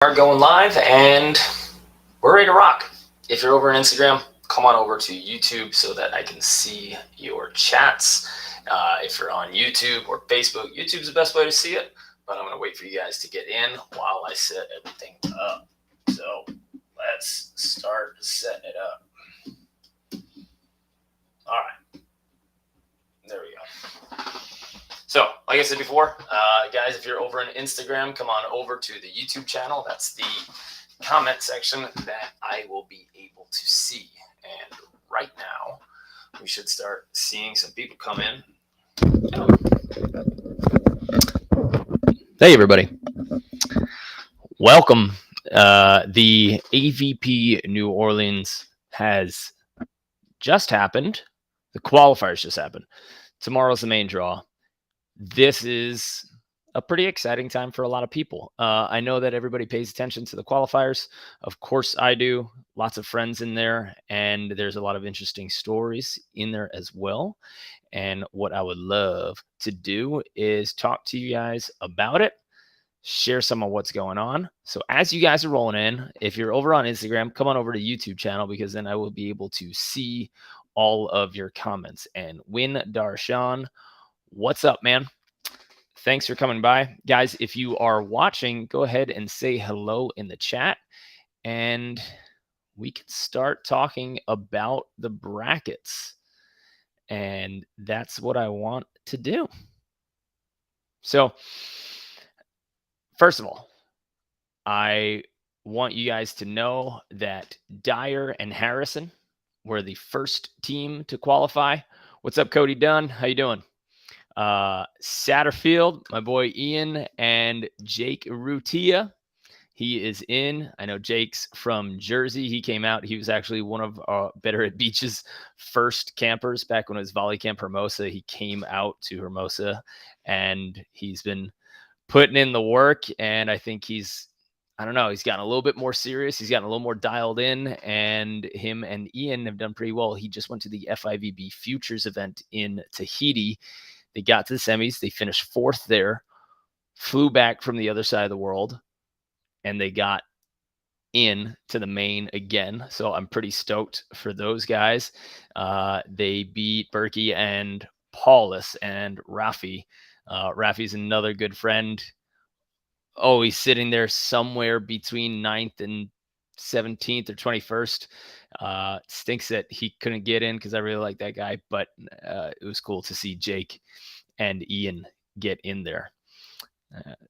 Are going live and we're ready to rock. If you're over on Instagram, come on over to YouTube so that I can see your chats. If you're on YouTube or Facebook, YouTube's the best way to see it, but I'm going to wait for you guys to get in while I set everything up. So let's start setting it up. All right. There we go. So, like I said before, guys, if you're over on Instagram, come on over to the YouTube channel. That's the comment section that I will be able to see. And right now, we should start seeing some people come in. Hey, everybody. Welcome. The AVP New Orleans has just happened. The qualifiers just happened. Tomorrow's the main draw. This is a pretty exciting time for a lot of people. I know that everybody pays attention to the qualifiers. Of course I do. Lots of friends in there, and there's a lot of interesting stories in there as well. And what I would love to do is talk to you guys about it, share some of what's going on. So as you guys are rolling in, if you're over on Instagram, come on over to YouTube channel, because then I will be able to see all of your comments. And Win Darshan, what's up, man? Thanks for coming by. Guys, if you are watching, go ahead and say hello in the chat, and we can start talking about the brackets. And that's what I want to do. So, first of all, I want you guys to know that Dyer and Harrison were the first team to qualify. What's up, Cody Dunn? How you doing? Satterfield, my boy Ian, and Jake Rutia. He is in. I know Jake's from Jersey. He came out. He was actually one of Better at Beach's first campers back when it was Volley Camp Hermosa. He came out to Hermosa, and he's been putting in the work. And I think he's gotten a little bit more serious. He's gotten a little more dialed in, and him and Ian have done pretty well. He just went to the FIVB Futures event in Tahiti. They got to the semis. They finished fourth there, flew back from the other side of the world, and they got in to the main again. So I'm pretty stoked for those guys. They beat Berkey and Paulus and Rafi. Rafi's another good friend. Oh, he's sitting there somewhere between 9th and 17th or 21st. Stinks that he couldn't get in, because I really like that guy, but it was cool to see Jake and Ian get in there.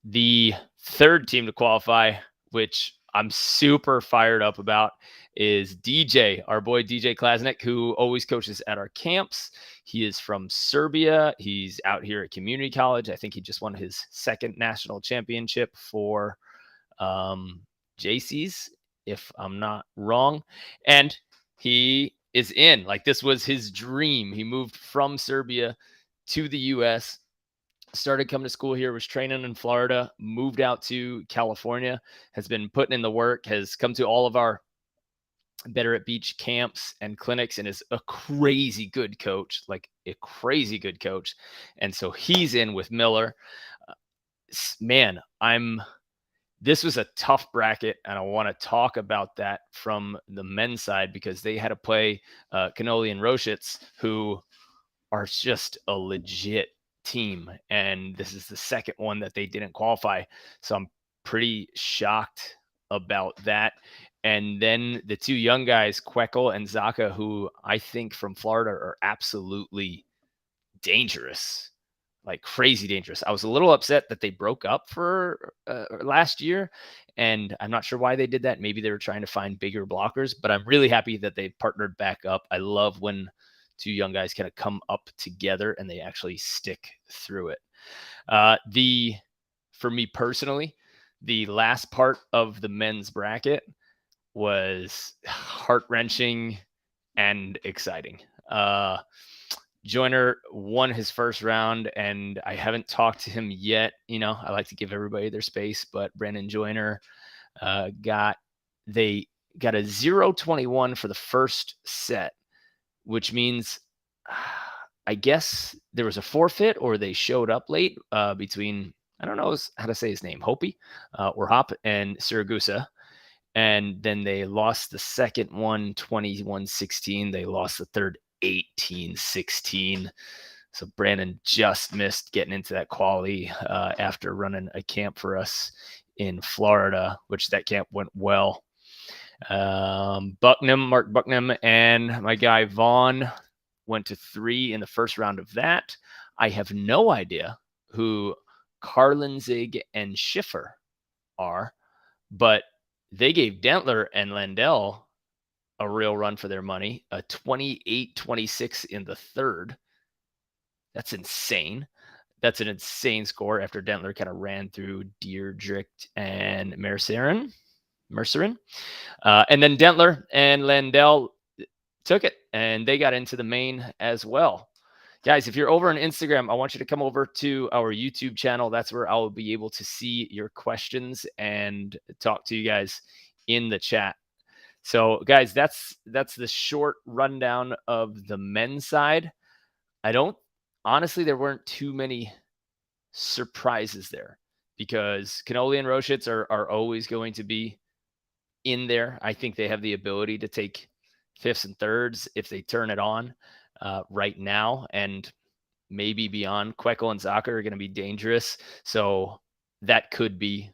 The third team to qualify, which I'm super fired up about, is DJ, our boy DJ Klasnick, who always coaches at our camps. He is from Serbia. He's out here at community college. I think he just won his second national championship for JC's, if I'm not wrong. And he is in. Like, this was his dream. He moved from Serbia to the US, started coming to school here, was training in Florida, moved out to California, has been putting in the work, has come to all of our Better at Beach camps and clinics, and is a crazy good coach, like a crazy good coach. And so he's in with Miller. Man, this was a tough bracket, and I want to talk about that from the men's side, because they had to play Canoli and Roshitz, who are just a legit team, and this is the second one that they didn't qualify. So I'm pretty shocked about that. And then the two young guys, Queckle and Zaka, who I think from Florida are absolutely dangerous, like crazy dangerous. I was a little upset that they broke up for last year, and I'm not sure why they did that. Maybe they were trying to find bigger blockers, but I'm really happy that they partnered back up. I love when two young guys kind of come up together and they actually stick through it. For me personally, the last part of the men's bracket was heart-wrenching and exciting. Joyner won his first round, and I haven't talked to him yet. I like to give everybody their space, but Brandon Joyner got a 0-21 for the first set, which means I guess there was a forfeit, or they showed up late between I don't know how to say his name, Hopi or Hop and Siragusa. And then they lost the second one 21-16. They lost the third 18-16. So Brandon just missed getting into that quali after running a camp for us in Florida, which that camp went well. Mark Bucknam, and my guy Vaughn went to 3 in the first round of that. I have no idea who Carlenzig and Schiffer are, but they gave Dentler and Landell a real run for their money, a 28-26 in the third. That's insane. That's an insane score after Dentler kind of ran through Deirdrick and Mercerin. And then Dentler and Landell took it, and they got into the main as well. Guys, if you're over on Instagram, I want you to come over to our YouTube channel. That's where I'll be able to see your questions and talk to you guys in the chat. So, guys, that's the short rundown of the men's side. Honestly, there weren't too many surprises there because Cannoli and Roshitz are always going to be in there. I think they have the ability to take fifths and thirds if they turn it on right now, and maybe beyond. Queckle and Zaka are going to be dangerous, so that could be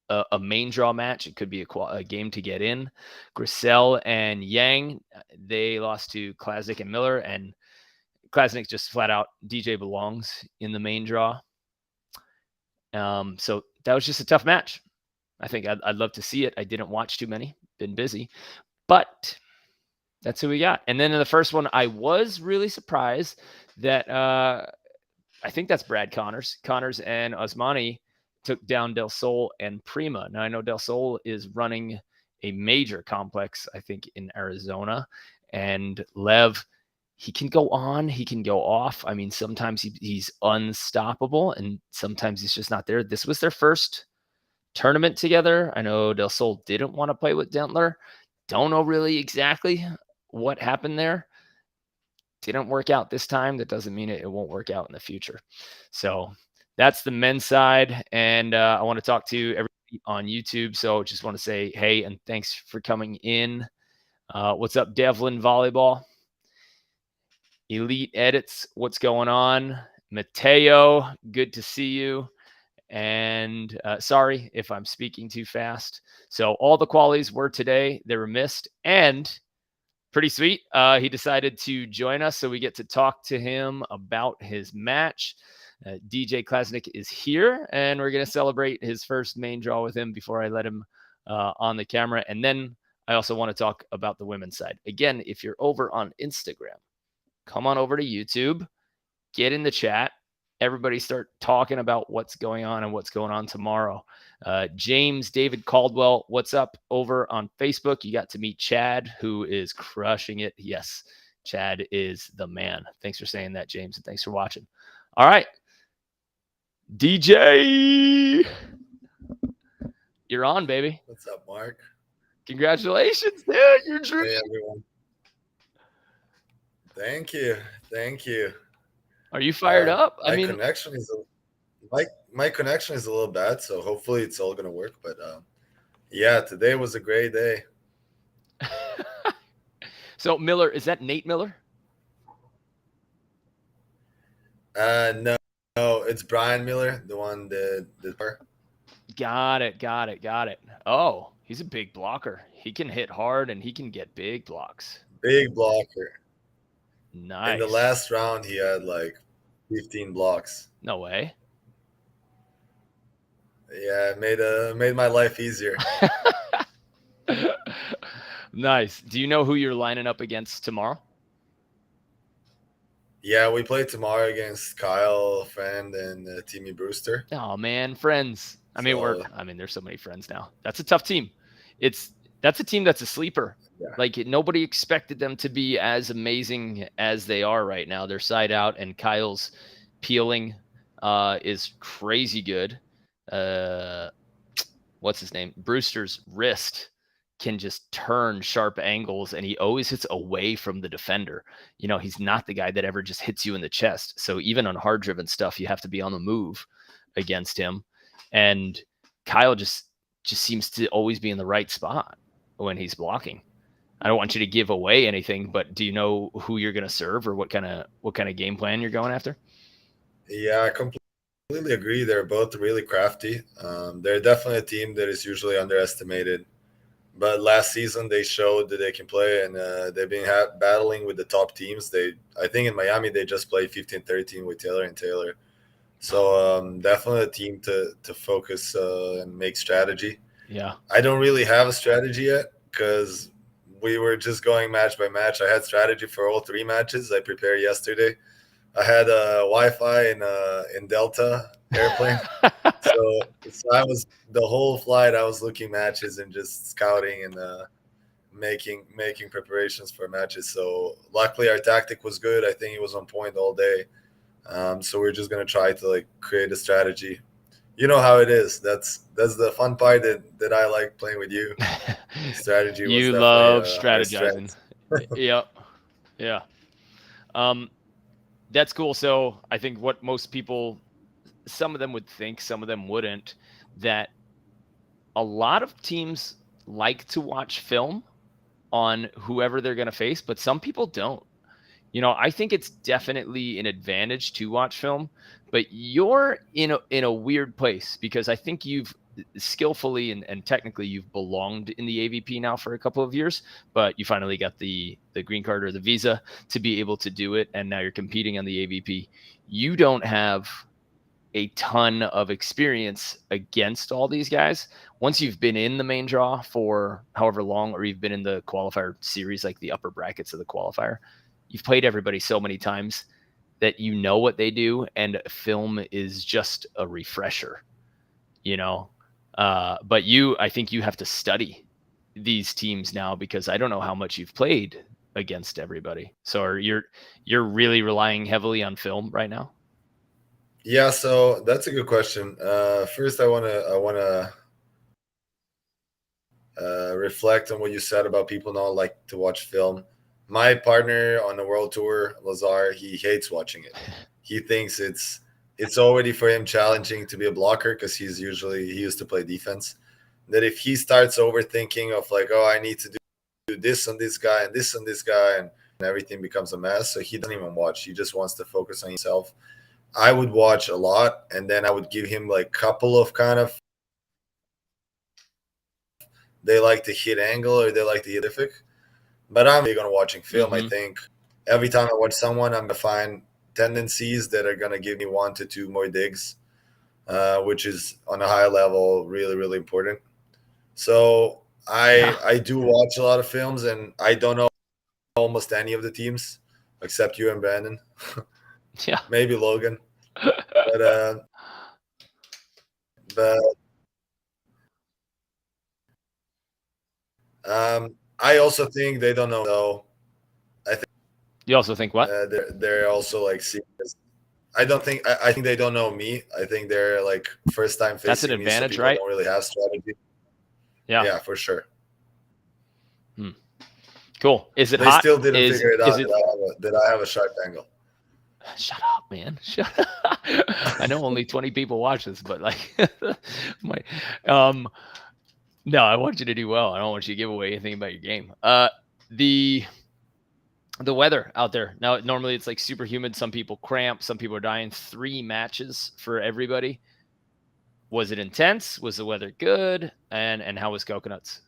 a main draw match. It could be a game to get in. Grissel and Yang, they lost to Klasnick and Miller, and Klasnick just flat out DJ belongs in the main draw. So that was just a tough match. I think I'd love to see it. I didn't watch too many, been busy, but that's who we got. And then in the first one, I was really surprised that I think that's Brad Connors. Connors and Osmani took down Del Sol and Prima. Now I know Del Sol is running a major complex, I think, in Arizona, and Lev, he can go on, he can go off. I mean, sometimes he's unstoppable, and sometimes he's just not there. This was their first tournament together. I know Del Sol didn't want to play with Dentler. Don't know really exactly what happened there. Didn't work out this time. That doesn't mean it won't work out in the future. So that's the men's side. And I want to talk to everybody on YouTube. So just want to say, hey, and thanks for coming in. What's up, Devlin Volleyball? Elite Edits, what's going on? Mateo, good to see you. And sorry if I'm speaking too fast. So all the qualities were today. They were missed. And pretty sweet. He decided to join us, so we get to talk to him about his match. DJ Klasnick is here, and we're going to celebrate his first main draw with him before I let him on the camera. And then I also want to talk about the women's side. Again, if you're over on Instagram, come on over to YouTube, get in the chat. Everybody start talking about what's going on and what's going on tomorrow. James David Caldwell, what's up over on Facebook? You got to meet Chad, who is crushing it. Yes, Chad is the man. Thanks for saying that, James, and thanks for watching. All right. DJ, you're on, baby. What's up, Mark? Congratulations, dude. You're dream. Hey, everyone. Thank you. Thank you. Are you fired up? My connection is a little bad, so hopefully it's all gonna work. But yeah, today was a great day. So Miller, is that Nate Miller? No, it's Brian Miller, the one that Got it. Oh, he's a big blocker. He can hit hard and he can get big blocks. Big blocker. Nice. In the last round, he had like 15 blocks. No way. Yeah, it made my life easier. Nice. Do you know who you're lining up against tomorrow? Yeah, we play tomorrow against Kyle, Friend, and Timmy Brewster. Oh man, friends. I mean, there's so many friends now. That's a tough team. That's a team that's a sleeper. Yeah. Like nobody expected them to be as amazing as they are right now. They're side out, and Kyle's peeling is crazy good. What's his name? Brewster's wrist can just turn sharp angles, and he always hits away from the defender. You know, he's not the guy that ever just hits you in the chest. So even on hard driven stuff, you have to be on the move. against him, and Kyle just seems to always be in the right spot when he's blocking. I don't want you to give away anything, but do you know who you're going to serve or what kind of game plan you're going after? Yeah, I completely agree. They're both really crafty. They're definitely a team that is usually underestimated. But last season they showed that they can play, and they've been battling with the top teams. I think in Miami they just played 15-13 with Taylor and Taylor. So definitely a team to focus and make strategy. Yeah. I don't really have a strategy yet because we were just going match by match. I had strategy for all three matches. I prepared yesterday. I had Wi-Fi in Delta airplane, so I was the whole flight. I was looking matches and just scouting and making preparations for matches. So luckily, our tactic was good. I think it was on point all day. So we're just gonna try to like create a strategy. You know how it is. That's the fun part that I like playing with you. Strategy was You definitely love our strategizing. strength. Yep. Yeah. Um, that's cool. So I think what most people, some of them would think, some of them wouldn't, that a lot of teams like to watch film on whoever they're going to face, but some people don't. I think it's definitely an advantage to watch film, but you're in a weird place because I think you've skillfully and technically you've belonged in the AVP now for a couple of years, but you finally got the green card or the visa to be able to do it, and now you're competing on the AVP. You don't have a ton of experience against all these guys. Once you've been in the main draw for however long, or you've been in the qualifier series, like the upper brackets of the qualifier, you've played everybody so many times that you know what they do, and film is just a refresher, you know. But I think you have to study these teams now because I don't know how much you've played against everybody. So you're really relying heavily on film right now? Yeah, so that's a good question. First, I wanna reflect on what you said about people not like to watch film. My partner on the world tour, Lazar, he hates watching it. He thinks it's already for him challenging to be a blocker because he used to play defense. That if he starts overthinking of like, oh, I need to do this on this guy and this on this guy, and everything becomes a mess. So he doesn't even watch. He just wants to focus on himself. I would watch a lot, and then I would give him like couple of kind of they like to hit angle or they like to hit specific. But I'm big on watching film. I Mm-hmm. think every time I watch someone, I'm gonna find tendencies that are gonna give me 1 to 2 more digs, which is on a high level really really important. So Yeah. I do watch a lot of films, and I don't know almost any of the teams except you and Brandon, Yeah. maybe Logan. But I also think they don't know. So I think You also think what? they're also like serious. I think they don't know me. I think they're like first time That's an facing me, so advantage, people right? don't really have strategy. Yeah. Yeah, for sure. Hmm. Cool. Is it They hot? still didn't Is figure it is out it that I have a sharp angle. Shut up, man. Shut up. I know only 20 people watch this, but like my um no, I want you to do well. I don't want you to give away anything about your game. The the weather out there. Now normally it's like super humid, some people cramp, some people are dying. 3 matches for everybody. Was it intense? Was the weather good? And how was Coconuts?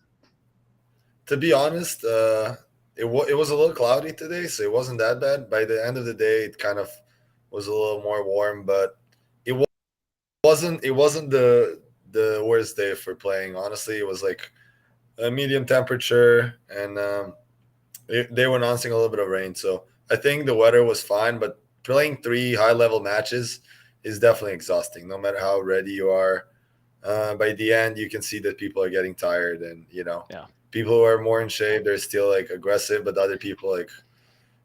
To be honest, it was a little cloudy today, so it wasn't that bad. By the end of the day, it kind of was a little more warm, but it wasn't the worst day for playing. Honestly, it was like a medium temperature, and they were announcing a little bit of rain. So I think the weather was fine, but playing 3 high level matches is definitely exhausting. No matter how ready you are, by the end you can see that people are getting tired, and Yeah. people who are more in shape, they're still like aggressive, but other people like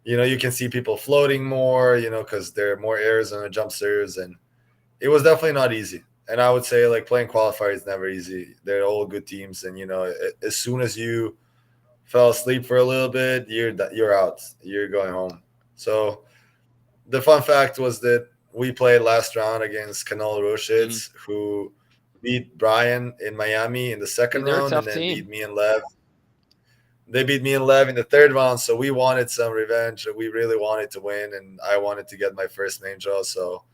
you can see people floating more, because there are more errors on the jump serves, and it was definitely not easy. And I would say like playing qualifier is never easy. They're all good teams, and as soon as you fell asleep for a little bit, you're out. You're going home. So the fun fact was that we played last round against Kanal Roshitz, Mm-hmm. who beat Brian in Miami in the second They're a round, and tough then team. beat me and Lev. They beat me and Lev in the third round, so we wanted some revenge. We really wanted to win, and I wanted to get my first main draw, so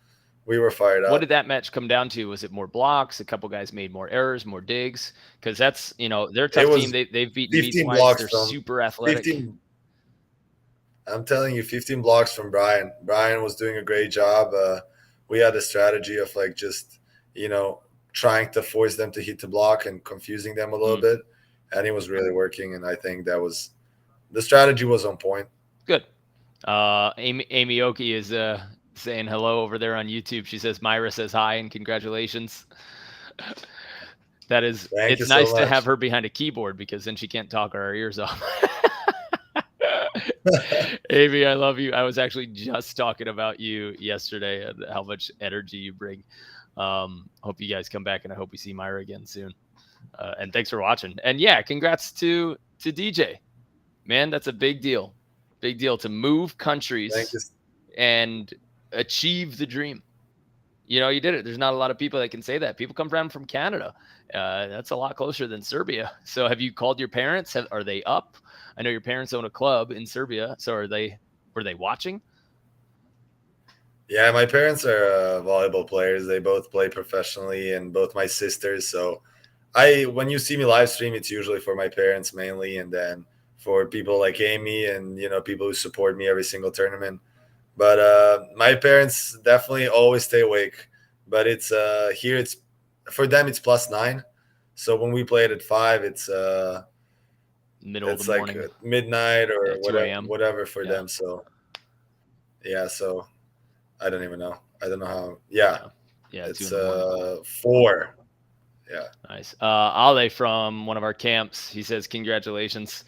we were fired up. What did that match come down to? Was it more blocks? A couple guys made more errors, more digs? Because that's, they're a tough team. They've beaten me 15 twice. blocks They're from super athletic. 15. I'm telling you, 15 blocks from Brian. Brian was doing a great job. We had a strategy of like just, trying to force them to hit the block and confusing them a little bit. And it was really working. And I think the strategy was on point. Good. Amy Oki is saying hello over there on YouTube. She says Myra says hi and congratulations. It's nice to have her behind a keyboard because then she can't talk our ears off. Amy, I love you. I was actually just talking about you yesterday and how much energy you bring. Hope you guys come back, and I hope we see Myra again soon. And thanks for watching. And yeah, congrats to DJ. Man, that's a big deal. Big deal to move countries and achieve the dream. You did it. There's not a lot of people that can say that. People come from Canada. That's a lot closer than Serbia. So have you called your parents? Are they up? I know your parents own a club in Serbia. So were they watching? Yeah, my parents are volleyball players. They both play professionally, and both my sisters. So when you see me live stream, it's usually for my parents mainly, and then for people like Amy and people who support me every single tournament. But my parents definitely always stay awake. But it's here. It's for them. It's +9. So when we play it at 5, it's middle of the morning, like midnight or 2 a.m. whatever for them. So yeah. So I don't even know. I don't know how. Yeah. It's 4. Yeah. Nice. Ale from one of our camps, he says, congratulations.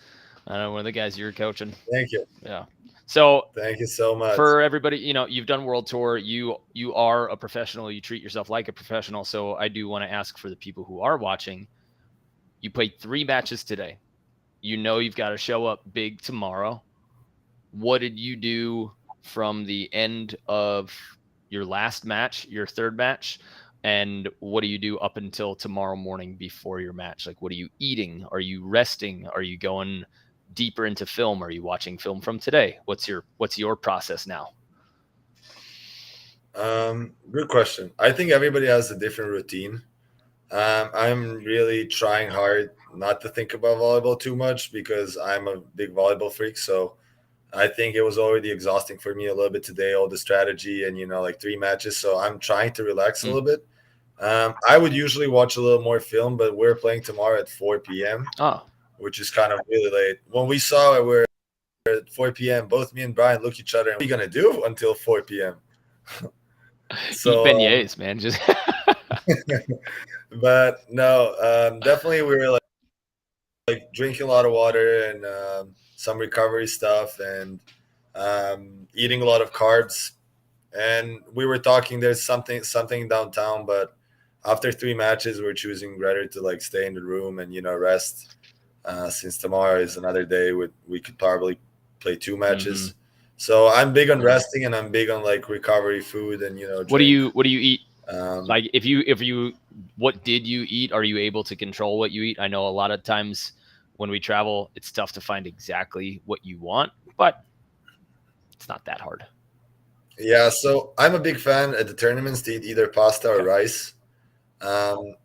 I know one of the guys you were coaching. Thank you. Yeah. So thank you so much. For everybody, you've done World Tour. You are a professional. You treat yourself like a professional. So I do want to ask for the people who are watching, you played 3 matches today. You've got to show up big tomorrow. What did you do from the end of your last match, your third match? And what do you do up until tomorrow morning before your match? Like, what are you eating? Are you resting? Are you going deeper into film? Are you watching film from today? What's your process now? Good question. I think everybody has a different routine. I'm really trying hard not to think about volleyball too much because I'm a big volleyball freak. So I think it was already exhausting for me a little bit today, all the strategy and, like 3 matches. So I'm trying to relax a little bit. I would usually watch a little more film, but we're playing tomorrow at 4 p.m., which is kind of really late. When we saw it, we're at 4 p.m., both me and Brian look at each other and what are you going to do until 4 p.m.? So, eat beignets, man. Just But no, definitely we were like drinking a lot of water and some recovery stuff and eating a lot of carbs. And we were talking, there's something downtown, but after 3 matches, we're choosing rather to like stay in the room and rest. Since tomorrow is another day, we could probably play 2 matches. Mm-hmm. So I'm big on resting and I'm big on like recovery food and What do you eat? Like what did you eat? Are you able to control what you eat? I know a lot of times when we travel, it's tough to find exactly what you want, but it's not that hard. Yeah, so I'm a big fan at the tournaments to eat either pasta or rice.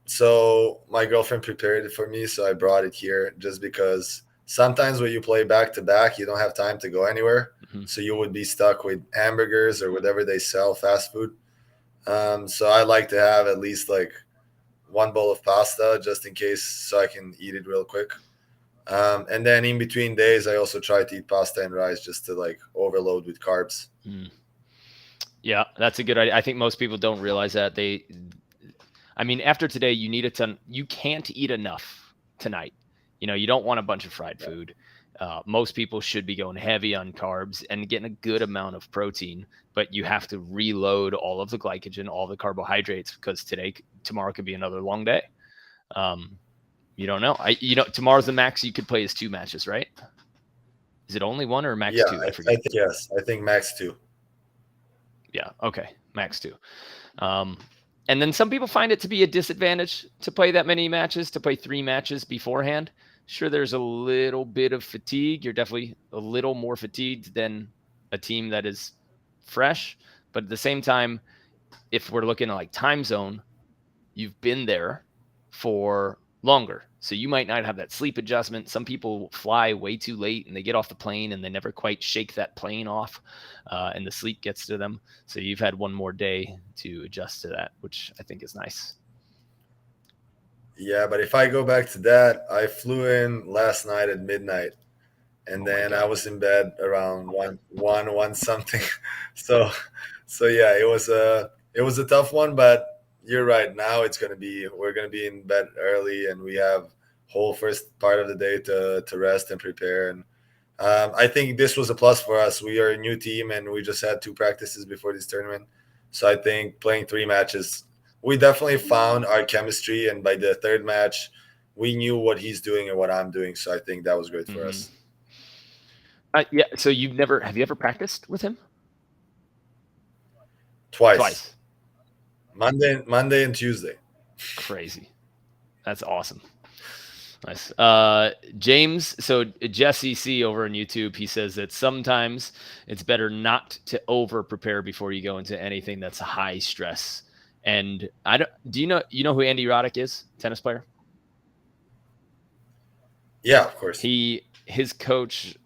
So my girlfriend prepared it for me, so I brought it here just because sometimes when you play back to back, you don't have time to go anywhere. Mm-hmm. So you would be stuck with hamburgers or whatever they sell, fast food. So I like to have at least like 1 bowl of pasta just in case so I can eat it real quick. And then in between days, I also try to eat pasta and rice just to like overload with carbs. Mm. Yeah, that's a good idea. I think most people don't realize that. After today, you need a ton. You can't eat enough tonight. You don't want a bunch of fried food. Most people should be going heavy on carbs and getting a good amount of protein, but you have to reload all of the glycogen, all the carbohydrates, because tomorrow could be another long day. You don't know. Tomorrow's the max you could play is 2 matches, right? Is it only 1 or max 2? I think yes. I think max 2. Yeah. Okay. max 2. And then some people find it to be a disadvantage to play that many matches, to play 3 matches beforehand. Sure, there's a little bit of fatigue. You're definitely a little more fatigued than a team that is fresh. But at the same time, if we're looking at like time zone, you've been there for longer. So you might not have that sleep adjustment. Some people fly way too late and they get off the plane and they never quite shake that plane off, and the sleep gets to them. So you've had one more day to adjust to that, which I think is nice. Yeah, but if I go back to that, I flew in last night at midnight, and then I was in bed around one something. so yeah, it was a tough one, but you're right. Now we're gonna be in bed early, and we have whole first part of the day to rest and prepare. And I think this was a plus for us. We are a new team, and we just had 2 practices before this tournament. So I think playing 3 matches, we definitely found our chemistry. And by the 3rd match, we knew what he's doing and what I'm doing. So I think that was great for us. Yeah. So have you ever practiced with him? Twice. Monday and Tuesday. Crazy. That's awesome. Nice. James, so Jesse C over on YouTube, he says that sometimes it's better not to over prepare before you go into anything that's high stress. And do you know who Andy Roddick is? Tennis player? Yeah, of course. His coach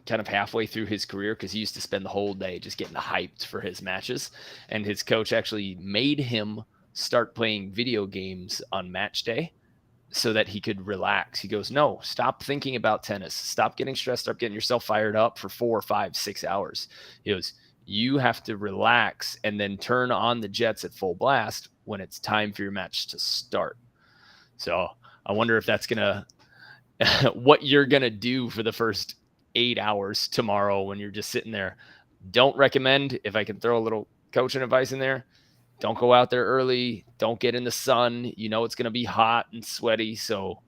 kind of halfway through his career, because he used to spend the whole day just getting hyped for his matches. And his coach actually made him start playing video games on match day so that he could relax. He goes, no, stop thinking about tennis. Stop getting stressed. Stop getting yourself fired up for 4, 5, 6 hours. He goes, you have to relax and then turn on the jets at full blast when it's time for your match to start. So I wonder if that's going to, what you're going to do for the first 8 hours tomorrow when you're just sitting there. Don't recommend, if I can throw a little coaching advice in there, don't go out there early. Don't get in the sun. You know it's going to be hot and sweaty, so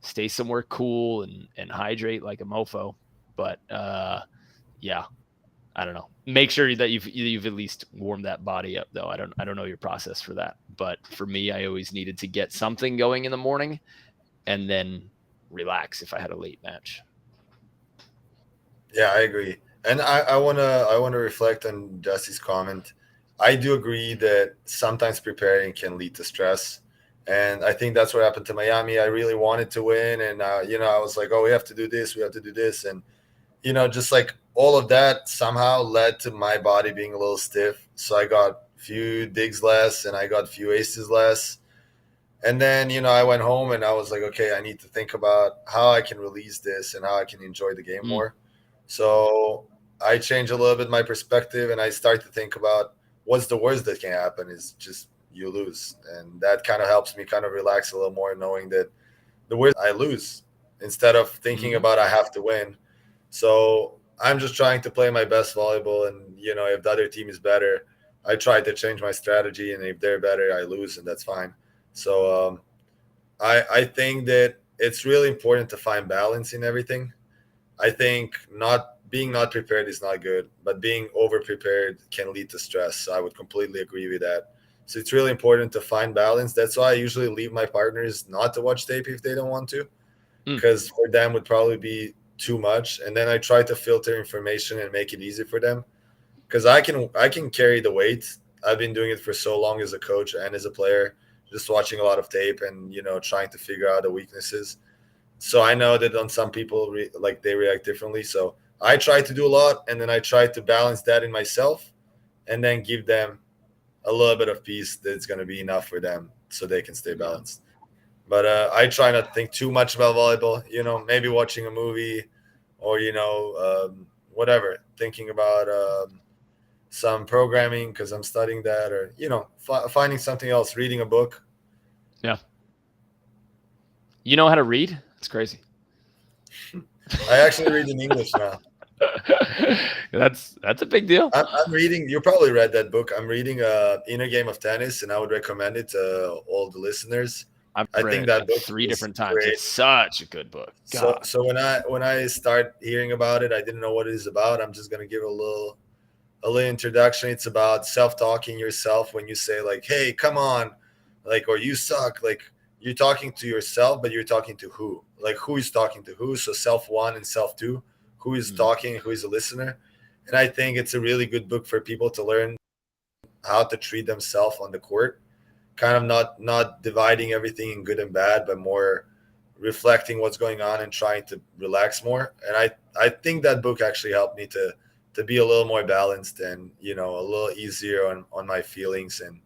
stay somewhere cool and hydrate like a mofo. But yeah, I don't know. Make sure that you've at least warmed that body up, though. I don't know your process for that, but for me, I always needed to get something going in the morning and then relax if I had a late match. Yeah, I agree, and I wanna reflect on Jesse's comment. I do agree that sometimes preparing can lead to stress. And I think that's what happened to Miami. I really wanted to win. And, I was like, oh, we have to do this. We have to do this. And, just like all of that somehow led to my body being a little stiff. So I got a few digs less and I got a few aces less. And then, I went home and I was like, okay, I need to think about how I can release this and how I can enjoy the game more. So I changed a little bit my perspective and I start to think about, what's the worst that can happen is just you lose. And that kind of helps me kind of relax a little more, knowing that the worst I lose instead of thinking about I have to win. So I'm just trying to play my best volleyball. And, if the other team is better, I try to change my strategy. And if they're better, I lose, and that's fine. So I think that it's really important to find balance in everything. I think being not prepared is not good, but being over prepared can lead to stress. So I would completely agree with that. So it's really important to find balance. That's why I usually leave my partners not to watch tape if they don't want to, because for them would probably be too much. And then I try to filter information and make it easy for them, because I can carry the weight. I've been doing it for so long as a coach and as a player, just watching a lot of tape and, trying to figure out the weaknesses. So I know that on some people, they react differently. So I try to do a lot, and then I try to balance that in myself and then give them a little bit of peace that's going to be enough for them so they can stay balanced. But I try not to think too much about volleyball, maybe watching a movie or, whatever, thinking about some programming because I'm studying that, or, finding something else, reading a book. Yeah. You know how to read? It's crazy. I actually read in English now. That's a big deal. I'm reading. You probably read that book. I'm reading Inner Game of Tennis, and I would recommend it to all the listeners. I think that book 3 different times. Great. It's such a good book. So when I start hearing about it, I didn't know what it is about. I'm just gonna give a a little introduction. It's about self-talking yourself when you say like, "Hey, come on," like, or "You suck." Like you're talking to yourself, but you're talking to who? Like who is talking to who? So self one and self two. Who is Mm. talking? Who is a listener? And I think it's a really good book for people to learn how to treat themselves on the court, kind of not dividing everything in good and bad, but more reflecting what's going on and trying to relax more. And I think that book actually helped me to be a little more balanced and a little easier on my feelings, and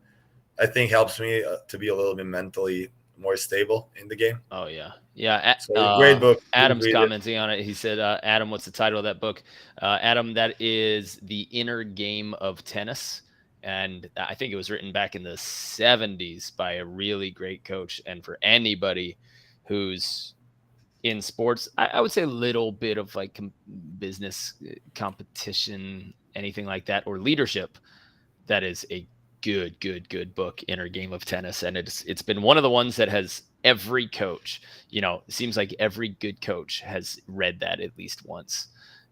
I think helps me to be a little bit mentally more stable in the game. Oh yeah, yeah. So great book. Please Adam's read it. commenting on it. He said, "Adam, what's the title of that book?" Adam, that is The Inner Game of Tennis, and I think it was written back in the '70s by a really great coach. And for anybody who's in sports, I would say a little bit of like business competition, anything like that, or leadership, that is a good book, Inner Game of Tennis. And it's been one of the ones that has every coach, it seems like every good coach has read that at least once.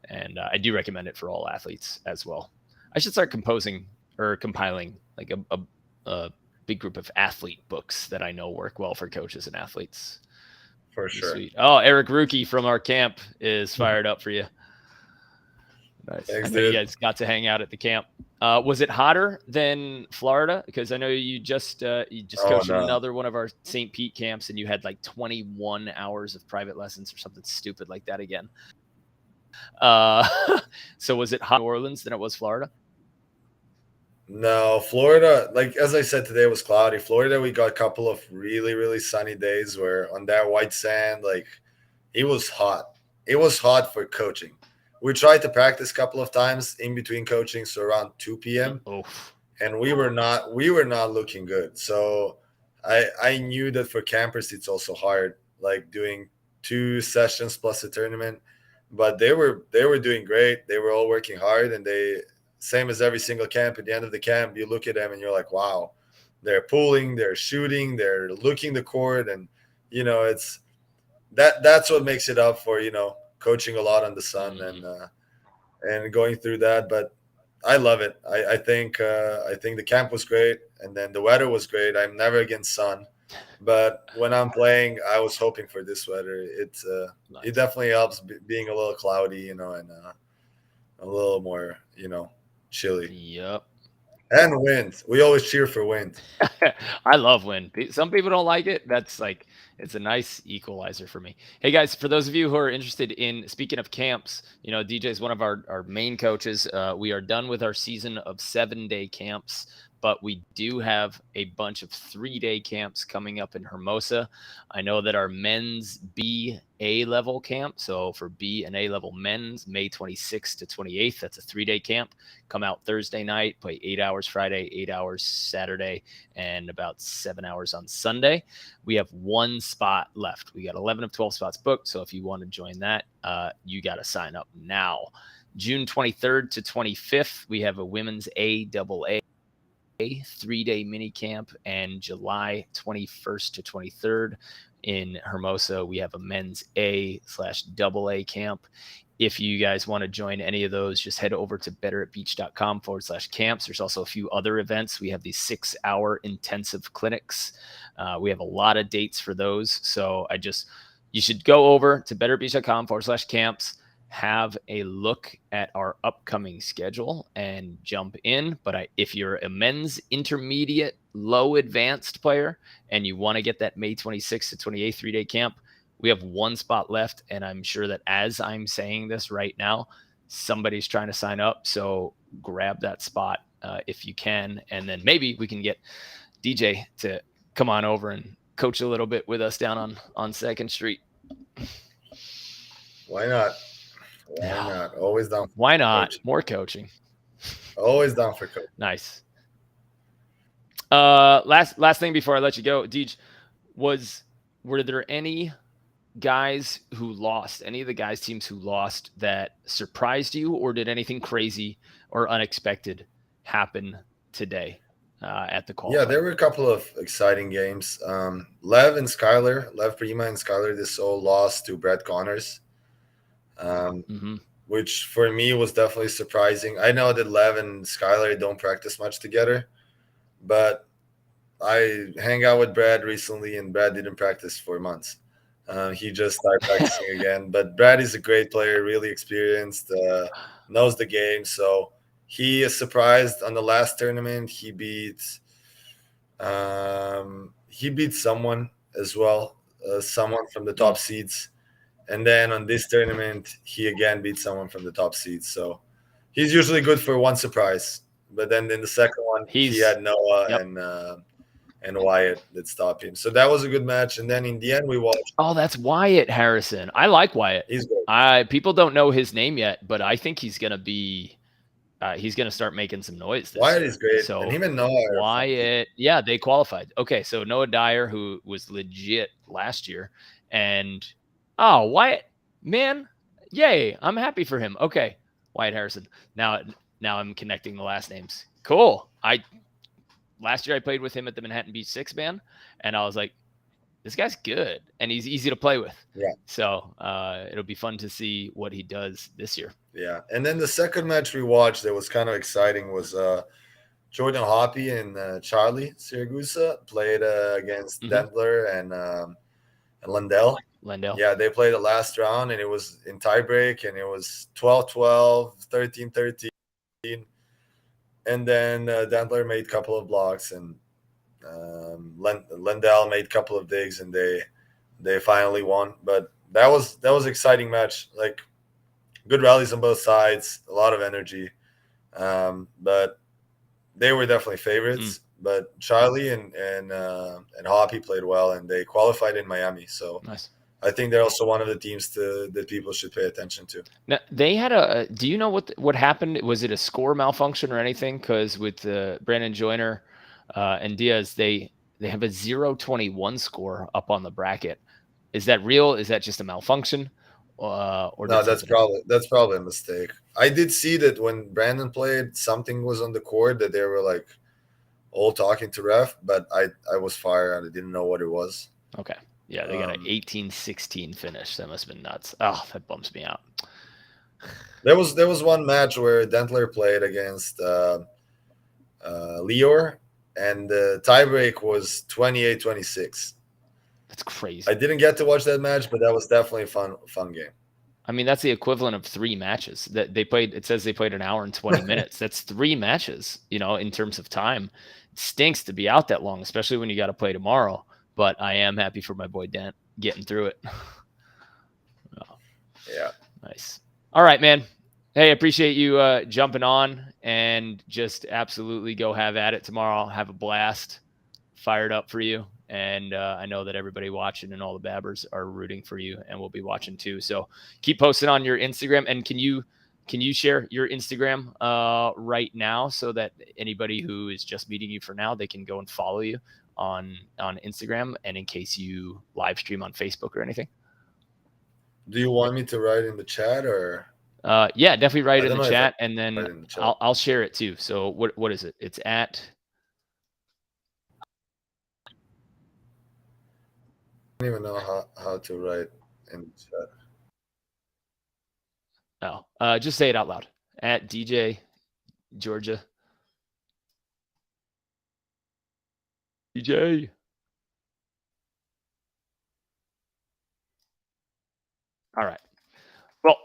And I do recommend it for all athletes as well. I should start composing or compiling like a big group of athlete books that I know work well for coaches and athletes. For Be sure. sweet. Oh, Eric Rookie from our camp is fired up for you. Nice. I Thanks, know you dude. guys got to hang out at the camp. Was it hotter than Florida? Because I know you just Oh coached no. another one of our St. Pete camps, and you had like 21 hours of private lessons or something stupid like that again. Uh, so was it hotter in New Orleans than it was Florida? No, Florida, like as I said, today was cloudy. Florida, we got a couple of really, really sunny days where on that white sand, like it was hot. It was hot for coaching. We tried to practice a couple of times in between coaching, so around 2 p.m. Oh, and we were not looking good. So I knew that for campers it's also hard, like doing 2 sessions plus a tournament. But they were doing great. They were all working hard, and they same as every single camp. At the end of the camp, you look at them and you're like, wow, they're pulling, they're shooting, they're looking the court, and it's that's what makes it up for coaching a lot on the sun mhm. and going through that. But I love it. I think the camp was great, and then the weather was great. I'm never against sun, but when I'm playing, I was hoping for this weather. It Nice. definitely helps being a little cloudy, and a little more, chilly Yep. and wind. We always cheer for wind. I love wind. Some people don't like it. That's like it's a nice equalizer for me. Hey guys, for those of you who are interested in speaking of camps, DJ is one of our main coaches. We are done with our season of 7-day camps, but we do have a bunch of 3-day camps coming up in Hermosa. I know that our men's B A level camp, so for B and A level men's, May 26th to 28th, that's a 3-day camp. Come out Thursday night, play 8 hours Friday, 8 hours Saturday, and about 7 hours on Sunday. We have one spot left. We got 11 of 12 spots booked. So if you want to join that, you got to sign up now. June 23rd to 25th, we have a women's AAA 3-day mini camp, and July 21st to 23rd in Hermosa, we have a men's A/AA camp. If you guys want to join any of those, just head over to betteratbeach.com/camps. There's also a few other events. We have these 6-hour intensive clinics. We have a lot of dates for those. So you should go over to betteratbeach.com/camps, have a look at our upcoming schedule and jump in. But if you're a men's intermediate, low advanced player and you want to get that May 26th to 28th 3-day camp, we have one spot left. And I'm sure that as I'm saying this right now, somebody's trying to sign up. So grab that spot if you can. And then maybe we can get DJ to come on over and coach a little bit with us down on 2nd Street. Why not? Why Yeah. not? Always down for Why not? coaching. More coaching. Always down for coaching. Nice. Last thing before I let you go, Deej, were there any guys who lost, any of the guys teams who lost that surprised you, or did anything crazy or unexpected happen today at the Yeah, there qualifier? were a couple of exciting games. Lev Prima and Skylar Dissol lost to Brett Connors. Um, Mm-hmm. which for me was definitely surprising. I know that Lev and Skylar don't practice much together, but I hang out with Brad recently, and Brad didn't practice for months. He just started practicing again. But Brad is a great player, really experienced, knows the game. So he is surprised on the last tournament. He beat someone as well, someone from the top seeds. And then on this tournament, he again beat someone from the top seeds. So he's usually good for one surprise. But then in the second one, he had Noah Yep. and Wyatt that stopped him. So that was a good match. And then in the end, we watched. Oh, that's Wyatt Harrison. I like Wyatt. He's good. People don't know his name yet, but I think he's gonna be. He's gonna start making some noise this Wyatt year. is great, So and him and Noah are Wyatt, yeah, they qualified. Okay, so Noah Dyer, who was legit last year, and Wyatt, man, yay! I'm happy for him. Okay, Wyatt Harrison. Now I'm connecting the last names. Cool. Last year I played with him at the Manhattan Beach 6-man, and I was like, this guy's good, and he's easy to play with. Yeah. So it'll be fun to see what he does this year. Yeah. And then the second match we watched that was kind of exciting was Jordan Hoppy and Charlie Siragusa played against Dentler and Lindell. Yeah, they played the last round, and it was in tiebreak, and it was 12-12, 13-13. And then Dentler made a couple of blocks, and Lindell made a couple of digs, and they finally won. But that was an exciting match. Like, good rallies on both sides, a lot of energy. But they were definitely favorites. But Charlie and Hoppy played well, and they qualified in Miami. So nice. I think they're also one of the teams that people should pay attention to. Now, they had do you know what happened? Was it a score malfunction or anything? Because with Brandon Joyner and Diaz, they have a 0-21 score up on the bracket. Is that real? Is that just a malfunction? Or no, that's probably a mistake. I did see that when Brandon played, something was on the court that they were like all talking to ref, but I was fired. I didn't know what it was. Okay. Yeah, they got an 18-16 finish. That must have been nuts. Oh, that bumps me out. There was one match where Dentler played against Lior, and the tiebreak was 28-26. That's crazy. I didn't get to watch that match, but that was definitely a fun game. I mean, that's the equivalent of 3 matches that they played. It says they played an hour and 20 minutes. That's 3 matches, in terms of time. It stinks to be out that long, especially when you got to play tomorrow. But I am happy for my boy Dent getting through it. Yeah. Nice. All right, man. Hey, appreciate you jumping on, and just absolutely go have at it tomorrow. Have a blast. Fired up for you. And I know that everybody watching and all the Babbers are rooting for you, and we'll be watching too. So keep posting on your Instagram. And can you share your Instagram right now so that anybody who is just meeting you for now, they can go and follow you on Instagram, and in case you live stream on Facebook or anything? Do you want me to write in the chat, or? Yeah, definitely write it in the chat, and then I'll share it too. So what is it? It's at. I don't even know how to write in the chat. Oh, just say it out loud. At DJ Georgia. DJ. All right. Well,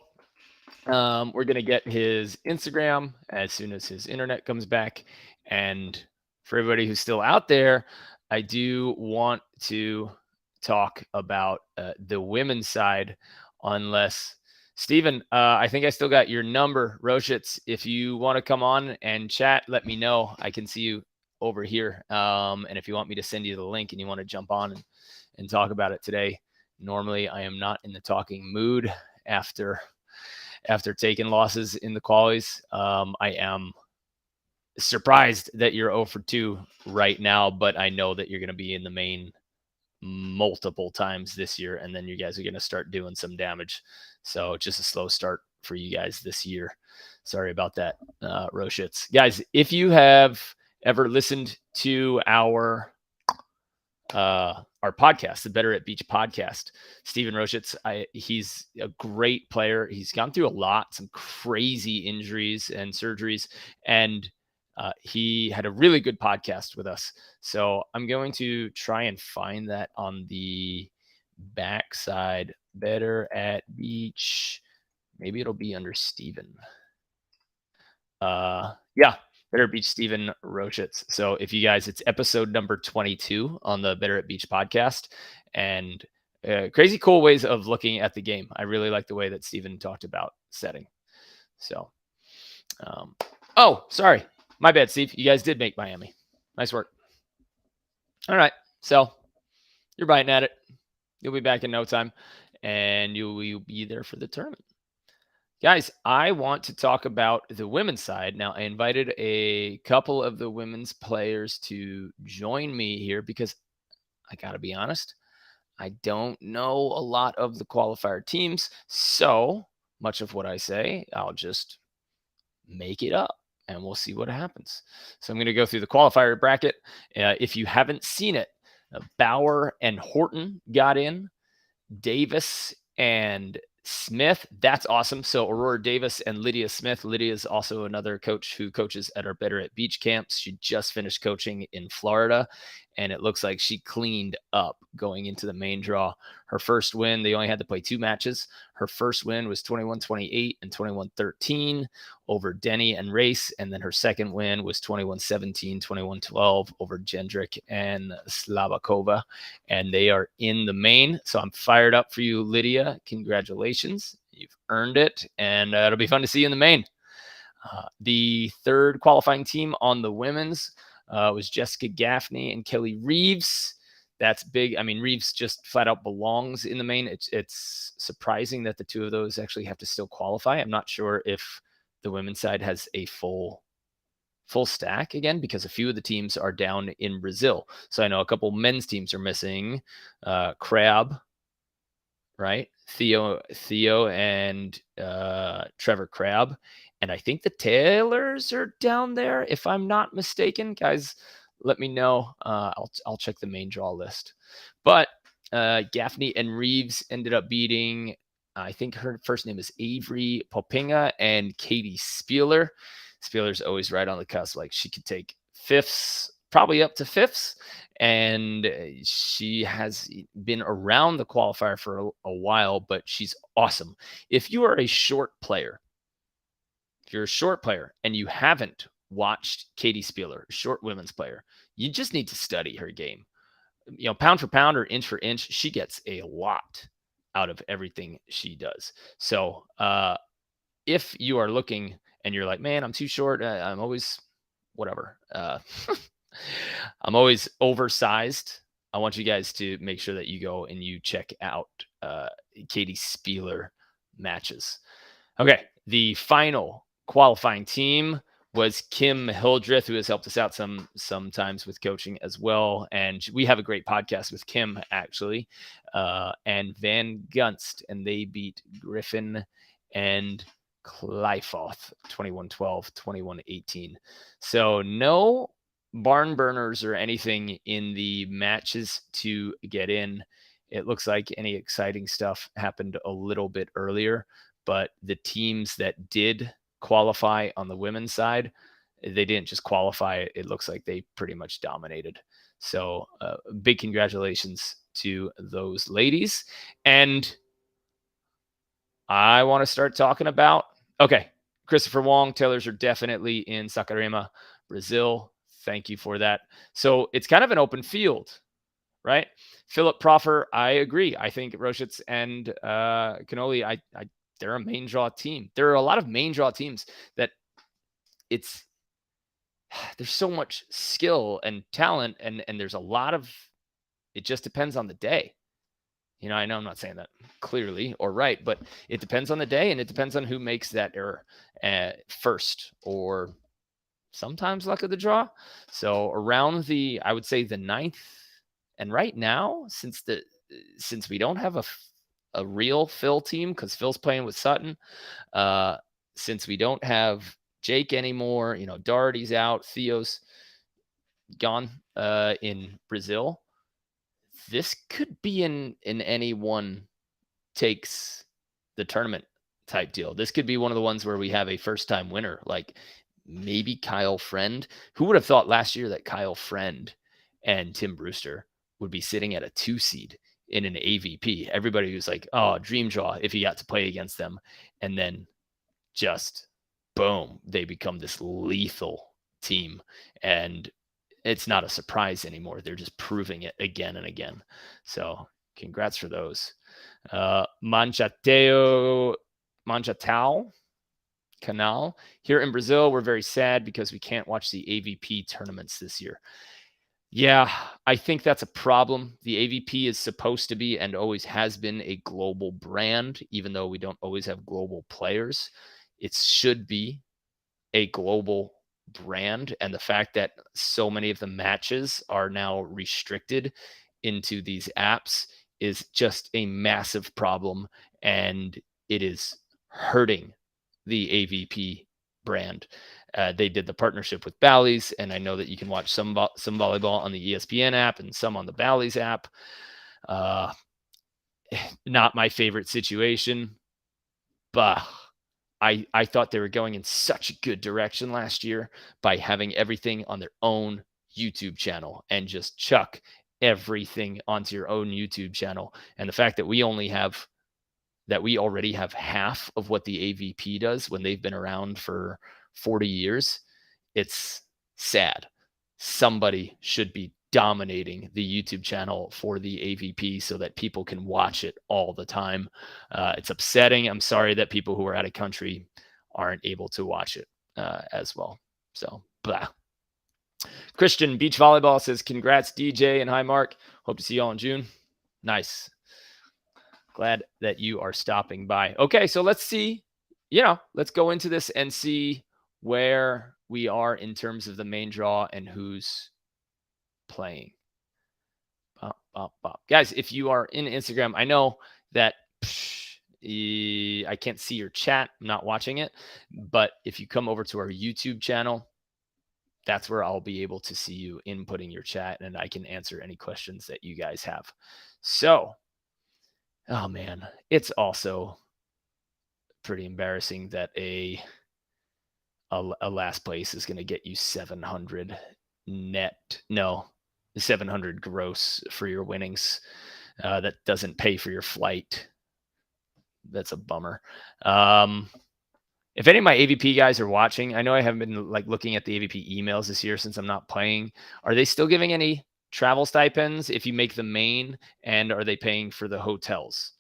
we're going to get his Instagram as soon as his internet comes back. And for everybody who's still out there, I do want to talk about the women's side, unless Steven, I think I still got your number, Roshitz. If you want to come on and chat, let me know. I can see you over here. And if you want me to send you the link and you want to jump on and talk about it today, normally I am not in the talking mood after taking losses in the qualies. I am surprised that you're 0 for 2 right now, but I know that you're going to be in the main multiple times this year, and then you guys are going to start doing some damage. So just a slow start for you guys this year. Sorry about that, Roshitz. Guys, if you have ever listened to our our podcast, the Better at Beach podcast. Steven Roschitz, he's a great player. He's gone through a lot, some crazy injuries and surgeries, and he had a really good podcast with us. So I'm going to try and find that on the backside. Better at Beach. Maybe it'll be under Steven. Yeah, Better at Beach, Steven Roschitz. So if you guys, it's episode number 22 on the Better at Beach podcast, and crazy cool ways of looking at the game. I really like the way that Steven talked about setting. So, oh, sorry, my bad, Steve. You guys did make Miami. Nice work. All right, so you're biting at it. You'll be back in no time, and you'll be there for the tournament. Guys, I want to talk about the women's side. Now, I invited a couple of the women's players to join me here because I got to be honest, I don't know a lot of the qualifier teams. So much of what I say, I'll just make it up and we'll see what happens. So I'm going to go through the qualifier bracket. If you haven't seen it, Bauer and Horton got in, Davis and Smith. That's awesome. So Aurora Davis and Lydia Smith. Lydia is also another coach who coaches at our Better at Beach camps. She just finished coaching in Florida, and it looks like she cleaned up going into the main draw. Her first win, they only had to play 2 matches. Her first win was 21-28 and 21-13 over Denny and Race. And then her second win was 21-17, 21-12 over Jendrik and Slavakova. And they are in the main. So I'm fired up for you, Lydia. Congratulations. You've earned it. And it'll be fun to see you in the main. The third qualifying team on the women's was Jessica Gaffney and Kelly Reeves. That's big. I mean, Reeves just flat out belongs in the main. It's surprising that the two of those actually have to still qualify. I'm not sure if the women's side has a full stack again, because a few of the teams are down in Brazil. So I know a couple men's teams are missing. Crab, right? Theo and Trevor Crab. And I think the Taylors are down there, if I'm not mistaken. Guys, let me know. I'll check the main draw list. But Gaffney and Reeves ended up beating, I think her first name is Avery Popinga and Katie Spieler. Spieler's always right on the cusp. Like, she could take fifths, probably up to fifths. And she has been around the qualifier for a while, but she's awesome. If you are a short player, if you're a short player and you haven't watched Katie Spieler, short women's player, you just need to study her game. You know, pound for pound or inch for inch, she gets a lot out of everything she does. So if you are looking and you're like, man, I'm too short, I'm always whatever. I'm always oversized. I want you guys to make sure that you go and you check out Katie Spieler matches. Okay, the final qualifying team was Kim Hildreth, who has helped us out sometimes with coaching as well. And we have a great podcast with Kim, actually, and Van Gunst, and they beat Griffin and Kleifoth 21-12, 21-18. So no barn burners or anything in the matches to get in. It looks like any exciting stuff happened a little bit earlier, but the teams that did qualify on the women's side, they didn't just qualify. It looks like they pretty much dominated. So big congratulations to those ladies. And I want to start talking about, okay, Christopher Wong, Taylors are definitely in Saquarema, Brazil. Thank you for that. So it's kind of an open field, right? Philip Proffer, I agree. I think Roschitz and Canoli, they're a main draw team. There are a lot of main draw teams that there's so much skill and talent, and there's a lot of, it just depends on the day. You know, I know I'm not saying that clearly or right, but it depends on the day, and it depends on who makes that error first, or sometimes luck of the draw. So around I would say the 9th, and right now, since we don't have a real Phil team, because Phil's playing with Sutton, since we don't have Jake anymore, you know, Doherty's out, Theo's gone in Brazil. this could be in anyone takes the tournament type deal. This could be one of the ones where we have a first time winner, like maybe Kyle Friend. Who would have thought last year that Kyle Friend and Tim Brewster would be sitting at a 2 seed in an AVP? Everybody was like, oh, dream draw if he got to play against them. And then just boom, they become this lethal team. And it's not a surprise anymore. They're just proving it again and again. So congrats for those. Manchatao Canal. Here in Brazil, we're very sad because we can't watch the AVP tournaments this year. Yeah, I think that's a problem. The AVP is supposed to be and always has been a global brand, even though we don't always have global players. It should be a global brand. And the fact that so many of the matches are now restricted into these apps is just a massive problem. And it is hurting the AVP brand. They did the partnership with Bally's, and I know that you can watch some volleyball on the ESPN app and some on the Bally's app. Not my favorite situation, but I thought they were going in such a good direction last year by having everything on their own YouTube channel and just chuck everything onto your own YouTube channel. And the fact that we already have half of what the AVP does when they've been around for 40 years, it's sad. Somebody should be dominating the YouTube channel for the AVP so that people can watch it all the time. It's upsetting. I'm sorry that people who are out of country aren't able to watch it as well. So, blah. Christian Beach Volleyball says, congrats, DJ, and hi, Mark. Hope to see you all in June. Nice. Glad that you are stopping by. Okay, so let's see. Let's go into this and see where we are in terms of the main draw and who's playing. Guys, if you are in Instagram, I know that I can't see your chat. I'm not watching it. But if you come over to our YouTube channel, that's where I'll be able to see you inputting your chat, and I can answer any questions that you guys have. So, oh man, it's also pretty embarrassing that a last place is going to get you 700 net. No, 700 gross for your winnings. That doesn't pay for your flight. That's a bummer. If any of my AVP guys are watching, I know I haven't been looking at the AVP emails this year since I'm not playing. Are they still giving any travel stipends if you make the main, and are they paying for the hotels?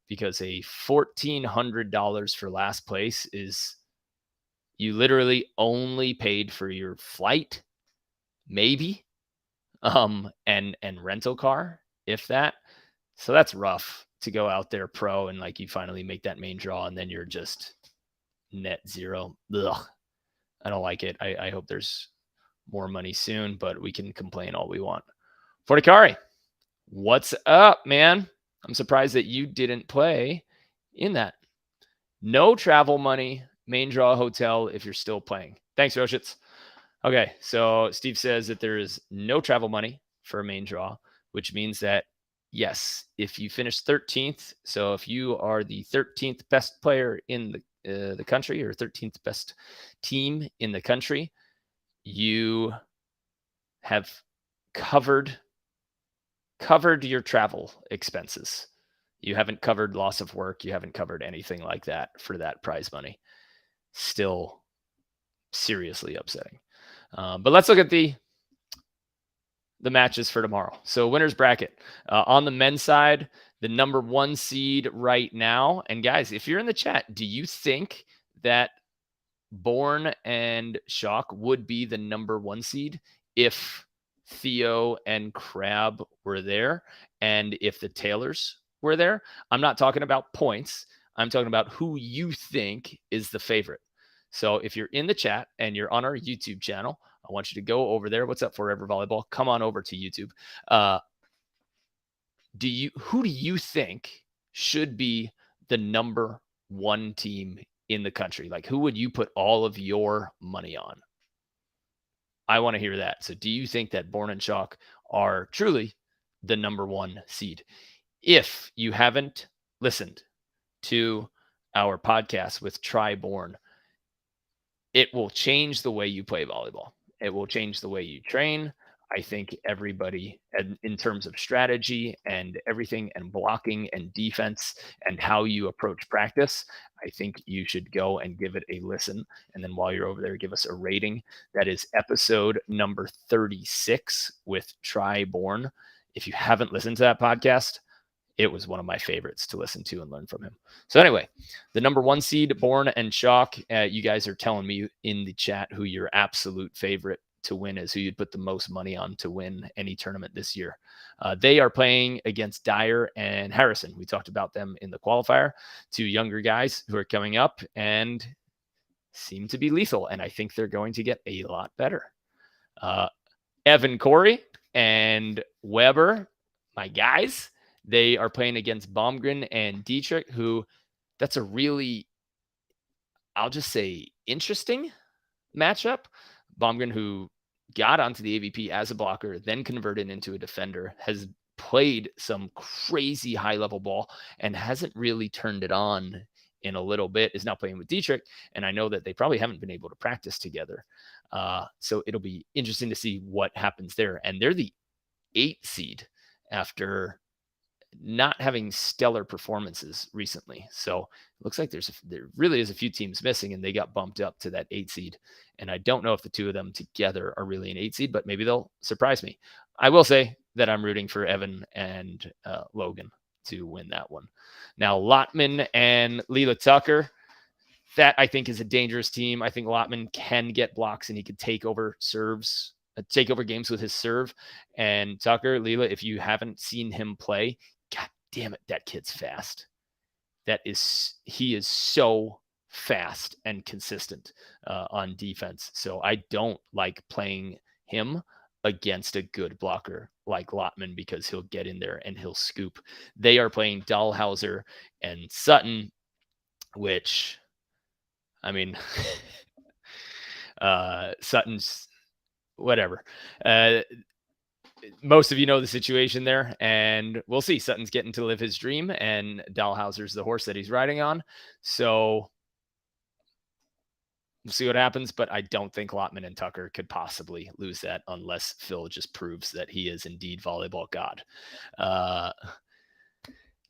Because a $1,400 for last place is, you literally only paid for your flight, maybe, and rental car, if that. So that's rough to go out there pro and you finally make that main draw and then you're just net zero. Ugh. I don't like it. I hope there's more money soon, but we can complain all we want. Forticari, what's up, man? I'm surprised that you didn't play in that. No travel money, main draw hotel if you're still playing. Thanks, Roshitz. Okay, so Steve says that there is no travel money for a main draw, which means that, yes, if you finish 13th, so if you are the 13th best player in the country or 13th best team in the country, you have covered your travel expenses. You haven't covered loss of work. You haven't covered anything like that for that prize money. Still seriously upsetting. But let's look at the matches for tomorrow. So winner's bracket. On the men's side, the number 1 seed right now. And guys, if you're in the chat, do you think that Bourne and Shock would be the number 1 seed if Theo and Crab were there and if the Taylors were there? I'm not talking about points. I'm talking about who you think is the favorite. So if you're in the chat and you're on our YouTube channel, I want you to go over there. What's up, Forever Volleyball? Come on over to YouTube. Who do you think should be the number 1 team in the country? Who would you put all of your money on? I want to hear that. So do you think that Bourne and Shock are truly the number 1 seed. If you haven't listened to our podcast with Tri-Born, it will change the way you play volleyball. It will change the way you train. I think everybody, in terms of strategy and everything, and blocking and defense and how you approach practice, I think you should go and give it a listen. And then while you're over there, give us a rating. That is episode number 36 with Tri-Born. If you haven't listened to that podcast, it was one of my favorites to listen to and learn from him. So anyway, the number 1 seed, Born and Chalk, you guys are telling me in the chat who your absolute favorite to win is, who you'd put the most money on to win any tournament this year. They are playing against Dyer and Harrison. We talked about them in the qualifier, 2 younger guys who are coming up and seem to be lethal, and I think they're going to get a lot better. Evan Corey and Weber, my guys, they are playing against Baumgren and Dietrich, who, that's a really, I'll just say, interesting matchup. Baumgren, who got onto the AVP as a blocker, then converted into a defender, has played some crazy high-level ball and hasn't really turned it on in a little bit, is now playing with Dietrich, and I know that they probably haven't been able to practice together. So it'll be interesting to see what happens there. And they're the 8 seed after not having stellar performances recently. So it looks like there really is a few teams missing, and they got bumped up to that 8 seed. And I don't know if the 2 of them together are really an 8 seed, but maybe they'll surprise me. I will say that I'm rooting for Evan and Logan to win that one. Now, Lotman and Leela Tucker, that I think is a dangerous team. I think Lotman can get blocks, and he could take over serves, take over games with his serve. And Tucker, Leela, if you haven't seen him play, God damn it, that kid's fast. He is so fast and consistent on defense. So I don't like playing him against a good blocker like Lotman, because he'll get in there and he'll scoop. They are playing Dahlhauser and Sutton, which, I mean, Sutton's whatever. Most of you know the situation there, and we'll see. Sutton's getting to live his dream, and Dahlhauser's the horse that he's riding on. So we'll see what happens, but I don't think Lotman and Tucker could possibly lose that unless Phil just proves that he is indeed volleyball god.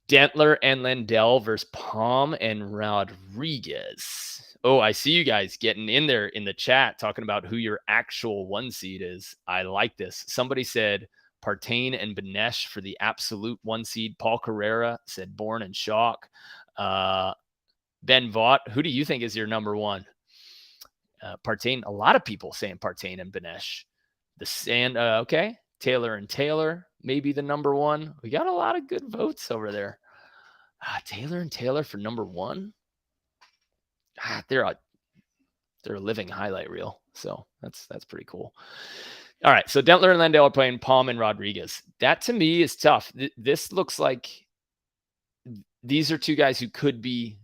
Dentler and Lendell versus Palm and Rodriguez. Oh, I see you guys getting in there in the chat talking about who your actual 1 seed is. I like this. Somebody said Partain and Benesh for the absolute 1 seed. Paul Carrera said Born and Chalk. Ben Vaught, who do you think is your number 1? Partain, a lot of people saying Partain and Benesh. Okay. Taylor and Taylor, maybe the number 1. We got a lot of good votes over there. Taylor and Taylor for number 1. They're a living highlight reel. So that's pretty cool. All right. So Dentler and Lendell are playing Palm and Rodriguez. That to me is tough. This looks like these are 2 guys who could be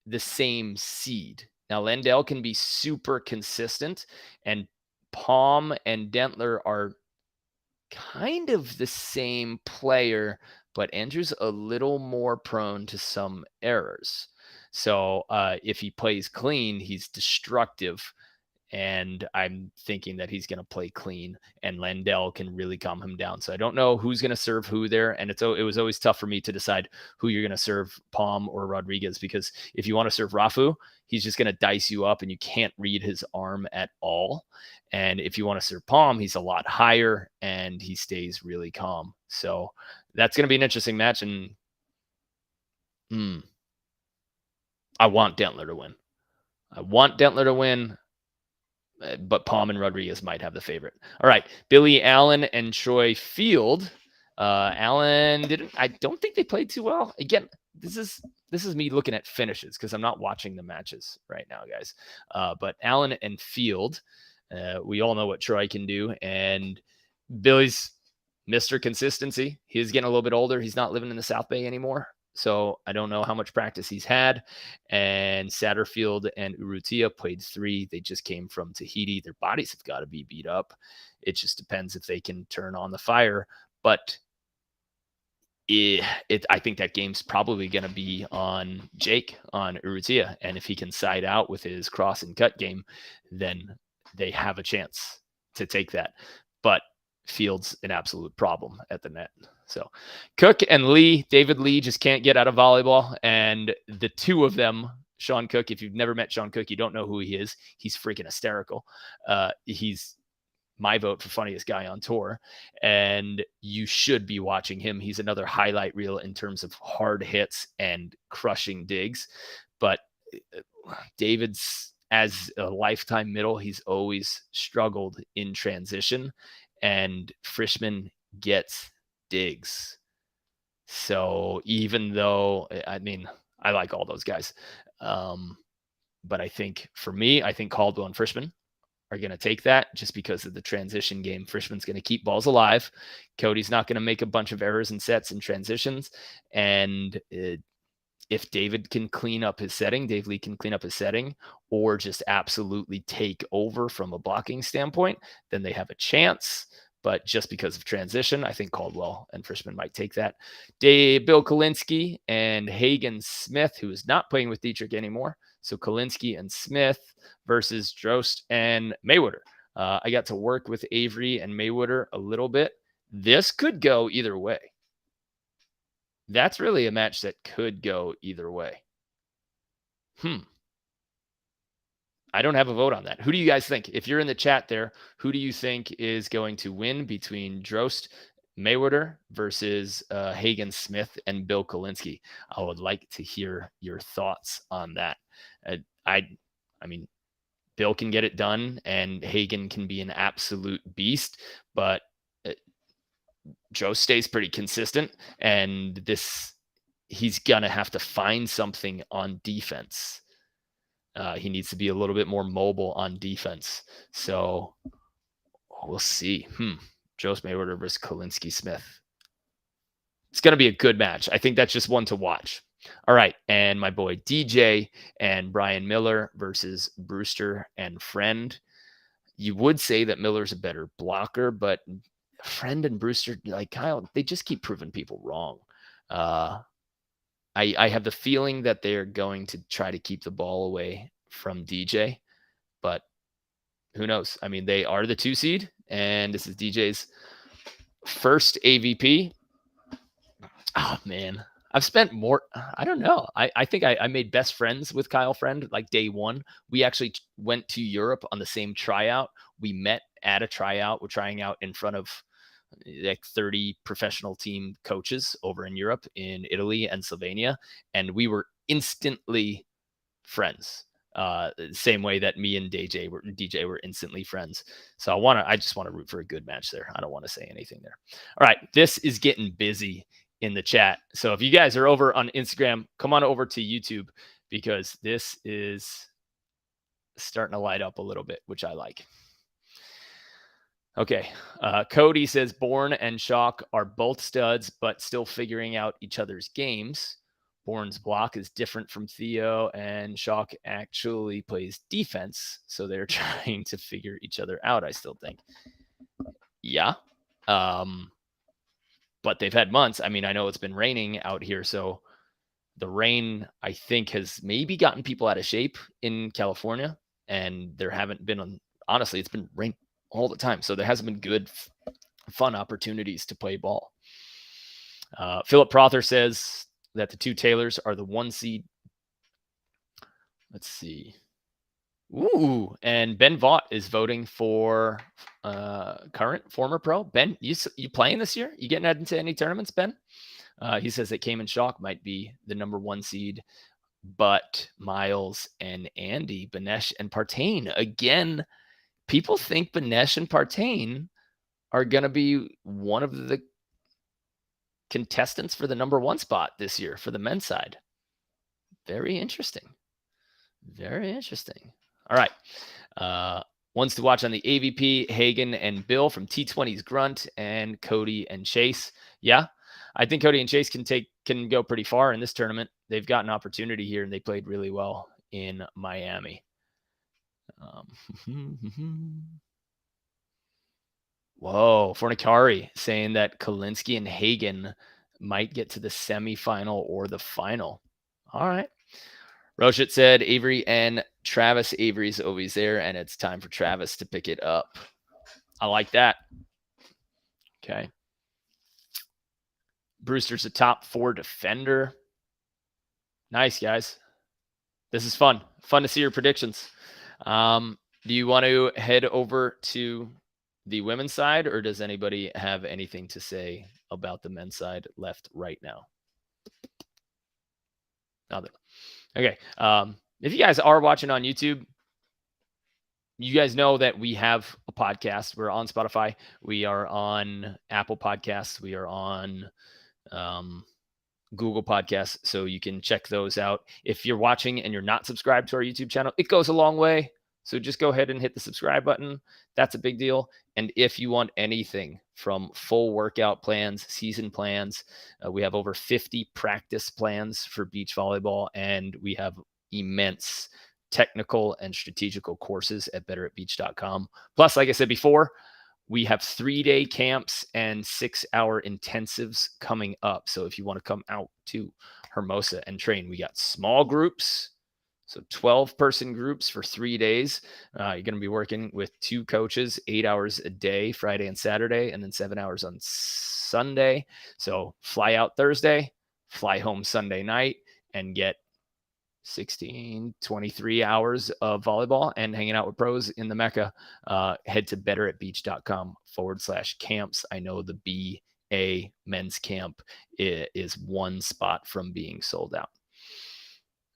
the same seed. Now, Lendell can be super consistent, and Palm and Dentler are kind of the same player, but Andrew's a little more prone to some errors. So if he plays clean, he's destructive. And I'm thinking that he's going to play clean, and Lendell can really calm him down. So I don't know who's going to serve who there. And it was always tough for me to decide who you're going to serve, Palm or Rodriguez, because if you want to serve Rafu, he's just going to dice you up and you can't read his arm at all. And if you want to serve Palm, he's a lot higher and he stays really calm. So that's going to be an interesting match. And I want Dentler to win. But Palm and Rodriguez might have the favorite. All right. Billy Allen and Troy Field. Allen I don't think they played too well. Again, this is me looking at finishes because I'm not watching the matches right now, guys. But Allen and Field, we all know what Troy can do. And Billy's Mr. Consistency. He's getting a little bit older. He's not living in the South Bay anymore. So I don't know how much practice he's had. And Satterfield and Urrutia played 3. They just came from Tahiti. Their bodies have got to be beat up. It just depends if they can turn on the fire. But I think that game's probably going to be on Jake, on Urrutia. And if he can side out with his cross and cut game, then they have a chance to take that. But Fields an absolute problem at the net. So Cook and Lee, David Lee just can't get out of volleyball. And the two of them, Sean Cook, if you've never met Sean Cook, you don't know who he is. He's freaking hysterical. He's my vote for funniest guy on tour, and you should be watching him. He's another highlight reel in terms of hard hits and crushing digs. But David's, as a lifetime middle, he's always struggled in transition, and Frischman gets digs. So even though, I mean, I like all those guys, but I think for me, I think Caldwell and Frischman are going to take that just because of the transition game. Frischman's going to keep balls alive. Cody's not going to make a bunch of errors in sets and transitions. And if David can clean up his setting, Dave Lee can clean up his setting, or just absolutely take over from a blocking standpoint, then they have a chance. But just because of transition, I think Caldwell and Frischman might take that. Bill Kalinsky and Hagen Smith, who is not playing with Dietrich anymore. So Kalinsky and Smith versus Drost and Mayweather. I got to work with Avery and Mayweather a little bit. This could go either way. That's really a match that could go either way. I don't have a vote on that. Who do you guys think? If you're in the chat there, who do you think is going to win between Drost, Mayweather versus Hagen Smith and Bill Kalinsky? I would like to hear your thoughts on that. I mean, Bill can get it done, and Hagen can be an absolute beast, but Joe stays pretty consistent, and he's gonna have to find something on defense. He needs to be a little bit more mobile on defense. So we'll see. Joe Mayweather versus Kalinsky Smith. It's going to be a good match. I think that's just one to watch. All right. And my boy DJ and Brian Miller versus Brewster and Friend. You would say that Miller's a better blocker, but Friend and Brewster, like Kyle, they just keep proving people wrong. I have the feeling that they're going to try to keep the ball away from DJ, but who knows? I mean, they are the 2 seed, and this is DJ's first AVP. Oh, man. I've spent more. I don't know. I think I made best friends with Kyle Friend like day one. We actually went to Europe on the same tryout. We met at a tryout. We're trying out in front of like 30 professional team coaches over in Europe, in Italy and Slovenia. And we were instantly friends. Same way that me and DJ were instantly friends. So I just want to root for a good match there. I don't want to say anything there. All right. This is getting busy in the chat. So if you guys are over on Instagram, come on over to YouTube, because this is starting to light up a little bit, which I like. Okay. Cody says Bourne and Shock are both studs, but still figuring out each other's games. Bourne's block is different from Theo, and Shock actually plays defense. So they're trying to figure each other out, I still think. Yeah. But they've had months. I mean, I know it's been raining out here. So the rain, I think, has maybe gotten people out of shape in California. And there haven't been, honestly, it's been rain all the time. So there hasn't been good, fun opportunities to play ball. Philip Prother says that the 2 Taylors are the 1 seed. Let's see. Ooh, and Ben Vaught is voting for current former pro. Ben, you playing this year? You getting into any tournaments, Ben? He says that Cayman Shock might be the number 1 seed, but Miles and Andy, Banesh and Partain. Again, people think Banesh and Partain are going to be one of the contestants for the number 1 spot this year for the men's side. Very interesting. Very interesting. All right. Ones to watch on the AVP, Hagen and Bill from T20's Grunt, and Cody and Chase. Yeah, I think Cody and Chase can go pretty far in this tournament. They've got an opportunity here, and they played really well in Miami. Whoa, Fornicari saying that Kalinsky and Hagen might get to the semifinal or the final. All right. Roshit said Avery and Travis. Avery's always there, and it's time for Travis to pick it up. I like that. Okay. Brewster's a top 4 defender. Nice, guys. This is fun. Fun to see your predictions. Do you want to head over to the women's side, or does anybody have anything to say about the men's side left right now? Nothing. Okay. If you guys are watching on YouTube, you guys know that we have a podcast. We're on Spotify. We are on Apple Podcasts. We are on Google Podcasts. So you can check those out. If you're watching and you're not subscribed to our YouTube channel, it goes a long way. So just go ahead and hit the subscribe button. That's a big deal. And if you want anything from full workout plans, season plans, we have over 50 practice plans for beach volleyball, and we have immense technical and strategical courses at betteratbeach.com. Plus, like I said before, we have 3-day camps and 6-hour intensives coming up. So if you want to come out to Hermosa and train, we got small groups. So 12-person groups for 3 days. You're going to be working with 2 coaches, 8 hours a day, Friday and Saturday, and then 7 hours on Sunday. So fly out Thursday, fly home Sunday night, and get 23 hours of volleyball and hanging out with pros in the Mecca. Head to betteratbeach.com/camps. I know the BA men's camp is one spot from being sold out.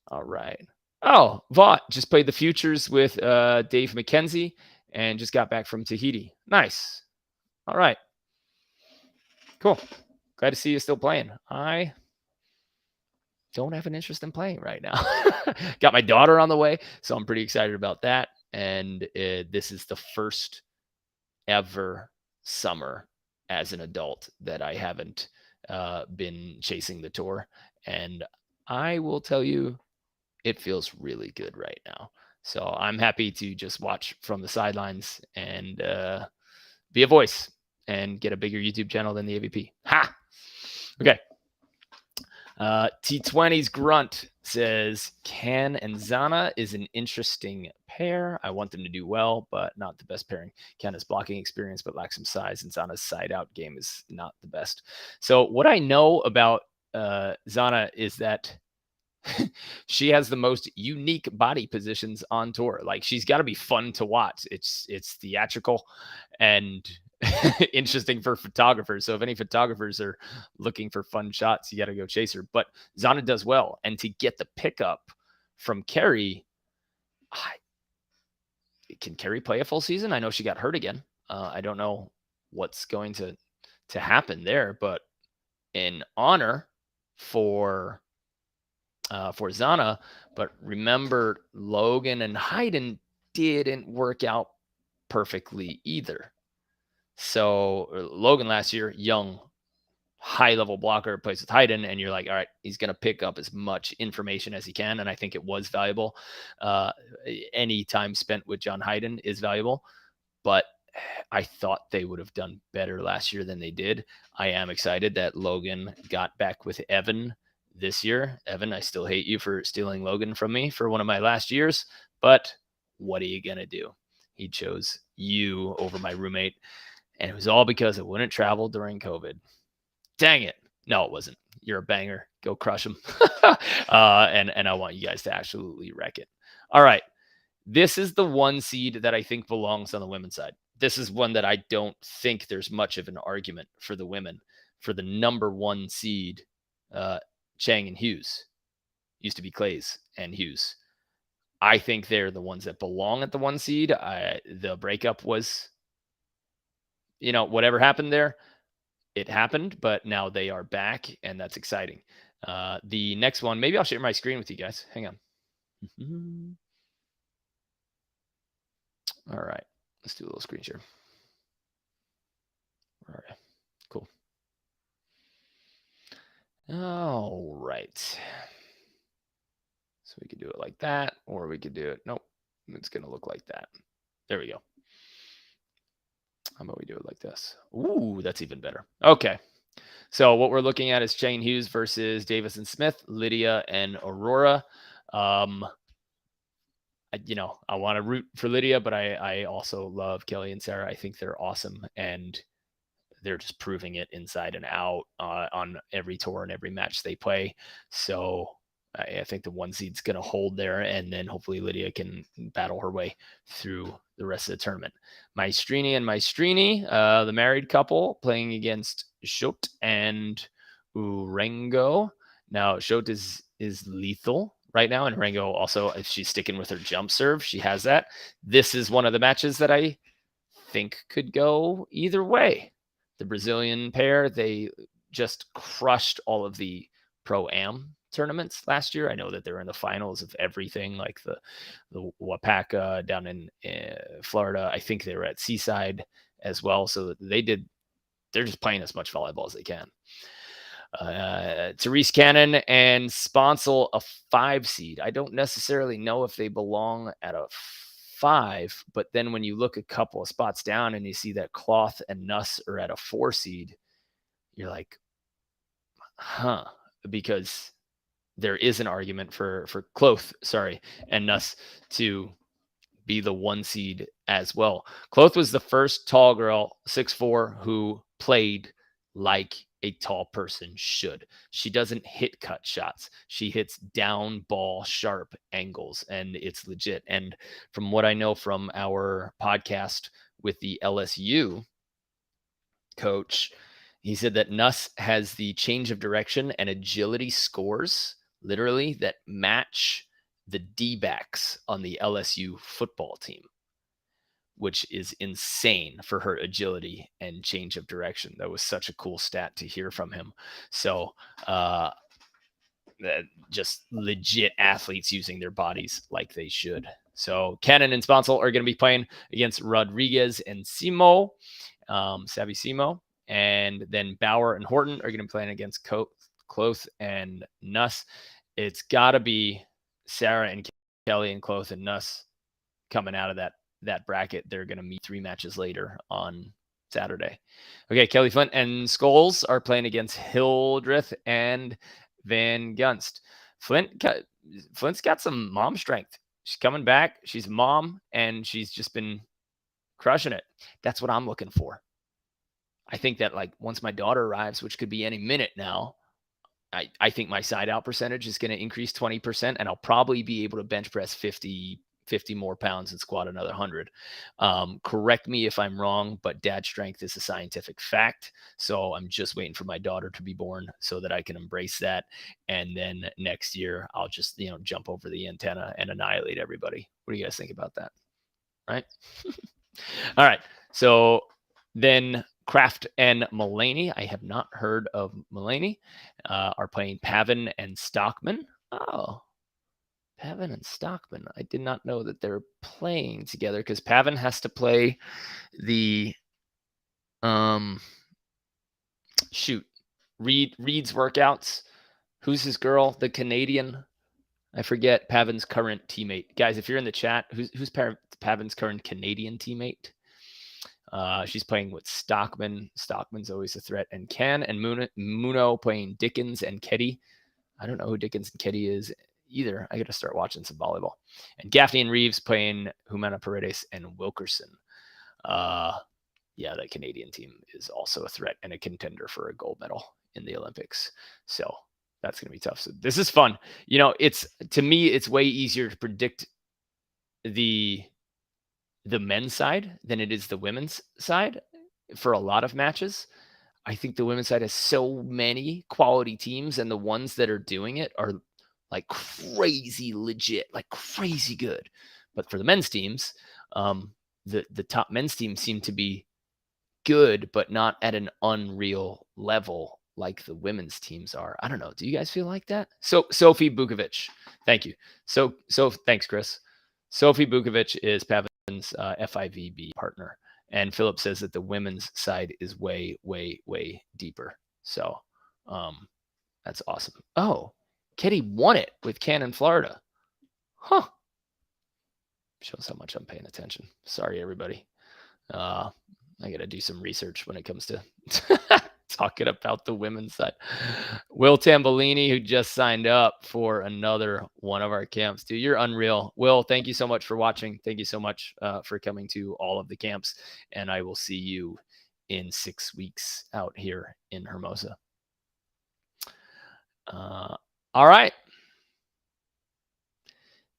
All right. Oh, Vaught just played the futures with Dave McKenzie and just got back from Tahiti. Nice. All right. Cool. Glad to see you still playing. I don't have an interest in playing right now. Got my daughter on the way, so I'm pretty excited about that. And this is the first ever summer as an adult that I haven't been chasing the tour. And I will tell you, it feels really good right now. So I'm happy to just watch from the sidelines and be a voice and get a bigger YouTube channel than the AVP. Ha! Okay. T20's Grunt says, Can and Zana is an interesting pair. I want them to do well, but not the best pairing. Ken has blocking experience, but lacks some size, and Zana's side-out game is not the best. So what I know about Zana is that she has the most unique body positions on tour. Like, she's got to be fun to watch. It's theatrical and interesting for photographers. So if any photographers are looking for fun shots, you got to go chase her. But Zana does well. And to get the pickup from Carrie, can Carrie play a full season? I know she got hurt again. I don't know what's going to happen there, but in honor for Zana. But remember, Logan and Hayden didn't work out perfectly either. So Logan last year, young, high-level blocker, plays with Hayden, and you're like, all right, he's going to pick up as much information as he can, and I think it was valuable. Any time spent with John Hayden is valuable, but I thought they would have done better last year than they did. I am excited that Logan got back with Evan this year. Evan, I still hate you for stealing Logan from me for one of my last years, but what are you going to do? He chose you over my roommate. And it was all because I wouldn't travel during COVID. Dang it. No, it wasn't. You're a banger. Go crush them. And I want you guys to absolutely wreck it. All right. This is the 1 seed that I think belongs on the women's side. This is one that I don't think there's much of an argument for the women. For the number 1 seed, Chang and Hughes. Used to be Clays and Hughes. I think they're the ones that belong at the 1 seed. The breakup was, whatever happened there, it happened, but now they are back, and that's exciting. The next one, maybe I'll share my screen with you guys. Hang on. All right. Let's do a little screen share. All right. Cool. All right. So we could do it like that, or we could do it. Nope. It's going to look like that. There we go. How about we do it like this? Ooh, that's even better. Okay. So what we're looking at is Chang Hughes versus Davis and Smith, Lydia and Aurora. I want to root for Lydia, but I also love Kelly and Sarah. I think they're awesome, and they're just proving it inside and out on every tour and every match they play. So I think the one seed's going to hold there, and then hopefully Lydia can battle her way through the rest of the tournament. Maestrini and Maestrini, the married couple, playing against Schott and Urengo. Now, Schott is lethal right now, and Urengo also, if she's sticking with her jump serve, she has that. This is one of the matches that I think could go either way. The Brazilian pair, they just crushed all of the Pro-Am tournaments last year. I know that they're in the finals of everything, like the Wapaka down in Florida. I think they were at Seaside as well. So they're just playing as much volleyball as they can. Therese Cannon and Sponsel, a 5 seed. I don't necessarily know if they belong at a 5, but then when you look a couple of spots down and you see that Cloth and Nuss are at a 4 seed, you're like, huh, because there is an argument for Cloth, and Nuss to be the 1 seed as well. Cloth was the first tall girl, 6'4", who played like a tall person should. She doesn't hit cut shots. She hits down ball sharp angles, and it's legit. And from what I know from our podcast with the LSU coach, he said that Nuss has the change of direction and agility scores, literally, that match the D-backs on the LSU football team, which is insane for her agility and change of direction. That was such a cool stat to hear from him. So just legit athletes using their bodies like they should. So Cannon and Sponsel are going to be playing against Rodriguez and Simo, Savvy Simo. And then Bauer and Horton are going to be playing against Cloth and Nuss. It's got to be Sarah and Kelly and Cloth and Nuss coming out of that bracket. They're going to meet 3 matches later on Saturday. Okay, Kelly Flint and Scholes are playing against Hildreth and Van Gunst. Flint's got some mom strength. She's coming back. She's a mom, and she's just been crushing it. That's what I'm looking for. I think that, like, once my daughter arrives, which could be any minute now, I think my side out percentage is going to increase 20%, and I'll probably be able to bench press 50 more pounds and squat another 100. Correct me if I'm wrong, but dad strength is a scientific fact. So I'm just waiting for my daughter to be born so that I can embrace that. And then next year I'll just, jump over the antenna and annihilate everybody. What do you guys think about that? Right? All right. So then Kraft and Mulaney, I have not heard of Mulaney, are playing Pavin and Stockman. Oh, Pavin and Stockman. I did not know that they're playing together, because Pavin has to play the Reed's workouts. Who's his girl? The Canadian. I forget Pavin's current teammate. Guys, if you're in the chat, who's Pavin's current Canadian teammate? She's playing with Stockman. Stockman's always a threat. And Can and Muno playing Dickens and Ketty. I don't know who Dickens and Ketty is either. I got to start watching some volleyball. And Gaffney and Reeves playing Jimena Paredes and Wilkerson. Yeah, the Canadian team is also a threat and a contender for a gold medal in the Olympics. So that's going to be tough. So this is fun. To me, it's way easier to predict the men's side than it is the women's side for a lot of matches. I think the women's side has so many quality teams, and the ones that are doing it are like crazy legit, like crazy good. But for the men's teams, the top men's teams seem to be good, but not at an unreal level like the women's teams are. I don't know. Do you guys feel like that? So Sophie Bukovic, thank you. So thanks, Chris. Sophie Bukovic is Pavin's FIVB partner. And Philip says that the women's side is way, way, way deeper. So that's awesome. Oh, Kitty won it with Cannon, Florida. Huh. Shows how much I'm paying attention. Sorry, everybody. I got to do some research when it comes to talking about the women's side. Will Tambellini, who just signed up for another one of our camps. Dude, you're unreal. Will, thank you so much for watching. Thank you so much for coming to all of the camps. And I will see you in 6 weeks out here in Hermosa. All right.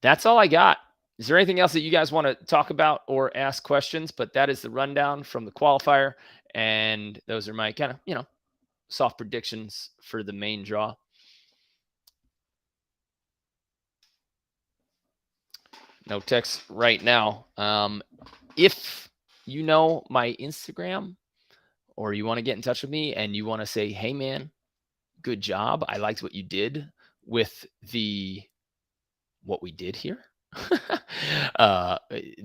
That's all I got. Is there anything else that you guys want to talk about or ask questions? But that is the rundown from the qualifier. And those are my kind of, soft predictions for the main draw. No text right now. If you know my Instagram or you want to get in touch with me and you want to say, hey, man, good job. I liked what you did with what we did here.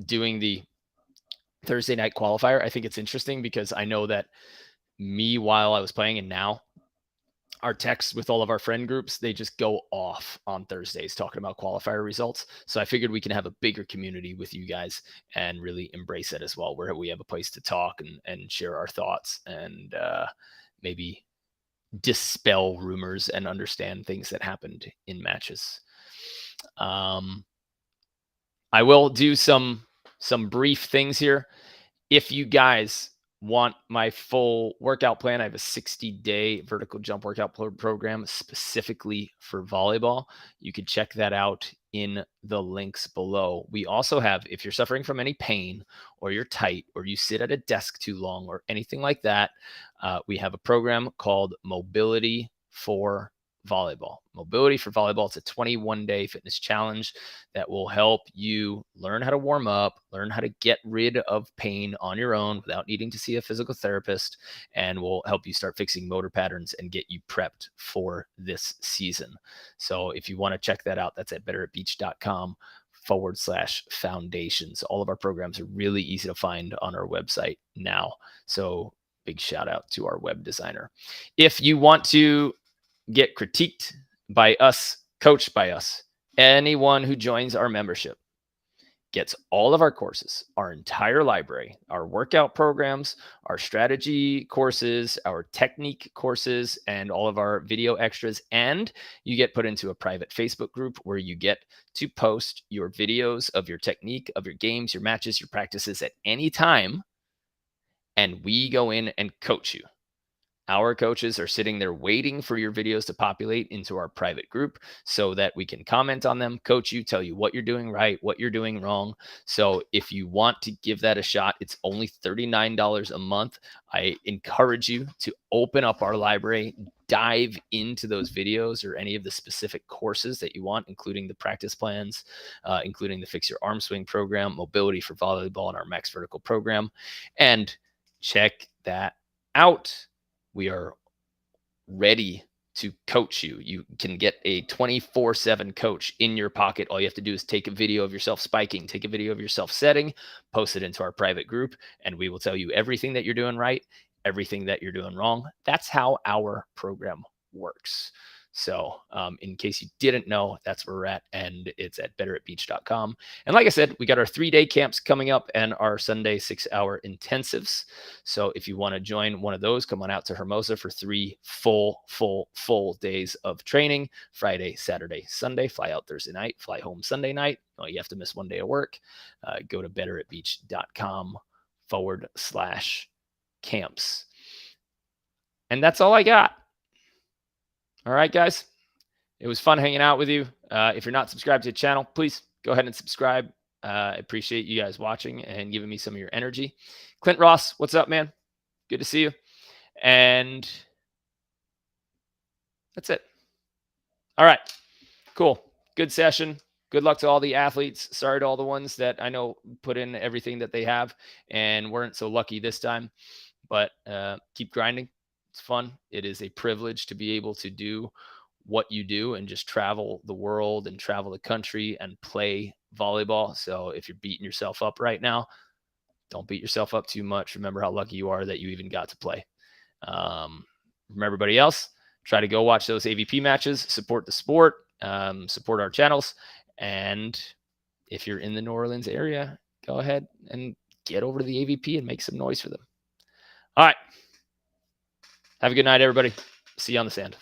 Doing the Thursday night qualifier. I think it's interesting because I know that me while I was playing and now our texts with all of our friend groups, they just go off on Thursdays talking about qualifier results. So I figured we can have a bigger community with you guys and really embrace it as well, where we have a place to talk and share our thoughts and maybe dispel rumors and understand things that happened in matches. I will do some brief things here. If you guys want my full workout plan, I have a 60-day vertical jump workout program specifically for volleyball. You can check that out in the links below. We also have, if you're suffering from any pain or you're tight or you sit at a desk too long or anything like that, we have a program called Mobility for Volleyball. Mobility for Volleyball. It's a 21-day fitness challenge that will help you learn how to warm up, learn how to get rid of pain on your own without needing to see a physical therapist, and will help you start fixing motor patterns and get you prepped for this season. So if you want to check that out, that's at betteratbeach.com/foundations. All of our programs are really easy to find on our website now. So big shout out to our web designer. If you want to get critiqued by us, coached by us, anyone who joins our membership gets all of our courses, our entire library, our workout programs, our strategy courses, our technique courses, and all of our video extras. And you get put into a private Facebook group where you get to post your videos of your technique, of your games, your matches, your practices at any time. And we go in and coach you. Our coaches are sitting there waiting for your videos to populate into our private group so that we can comment on them, coach you, tell you what you're doing right, what you're doing wrong. So if you want to give that a shot, it's only $39 a month. I encourage you to open up our library, dive into those videos or any of the specific courses that you want, including the practice plans, including the Fix Your Arm Swing program, Mobility for Volleyball, and our Max Vertical program, and check that out. We are ready to coach you. You can get a 24/7 coach in your pocket. All you have to do is take a video of yourself spiking, take a video of yourself setting, post it into our private group, and we will tell you everything that you're doing right, everything that you're doing wrong. That's how our program works. So in case you didn't know, that's where we're at, and it's at betteratbeach.com. And like I said, we got our 3-day camps coming up and our Sunday 6-hour intensives. So if you want to join one of those, come on out to Hermosa for 3 full days of training. Friday, Saturday, Sunday. Fly out Thursday night, fly home Sunday night. Oh, you have to miss 1 day of work. Go to betteratbeach.com/camps. And that's all I got. All right, guys. It was fun hanging out with you. If you're not subscribed to the channel, please go ahead and subscribe. I appreciate you guys watching and giving me some of your energy. Clint Ross, what's up, man? Good to see you. And that's it. All right. Cool. Good session. Good luck to all the athletes. Sorry to all the ones that I know put in everything that they have and weren't so lucky this time. But keep grinding. It's fun. It is a privilege to be able to do what you do and just travel the world and travel the country and play volleyball. So if you're beating yourself up right now, don't beat yourself up too much. Remember how lucky you are that you even got to play. From everybody else, try to go watch those AVP matches, support the sport, support our channels. And if you're in the New Orleans area, go ahead and get over to the AVP and make some noise for them. All right. Have a good night, everybody. See you on the sand.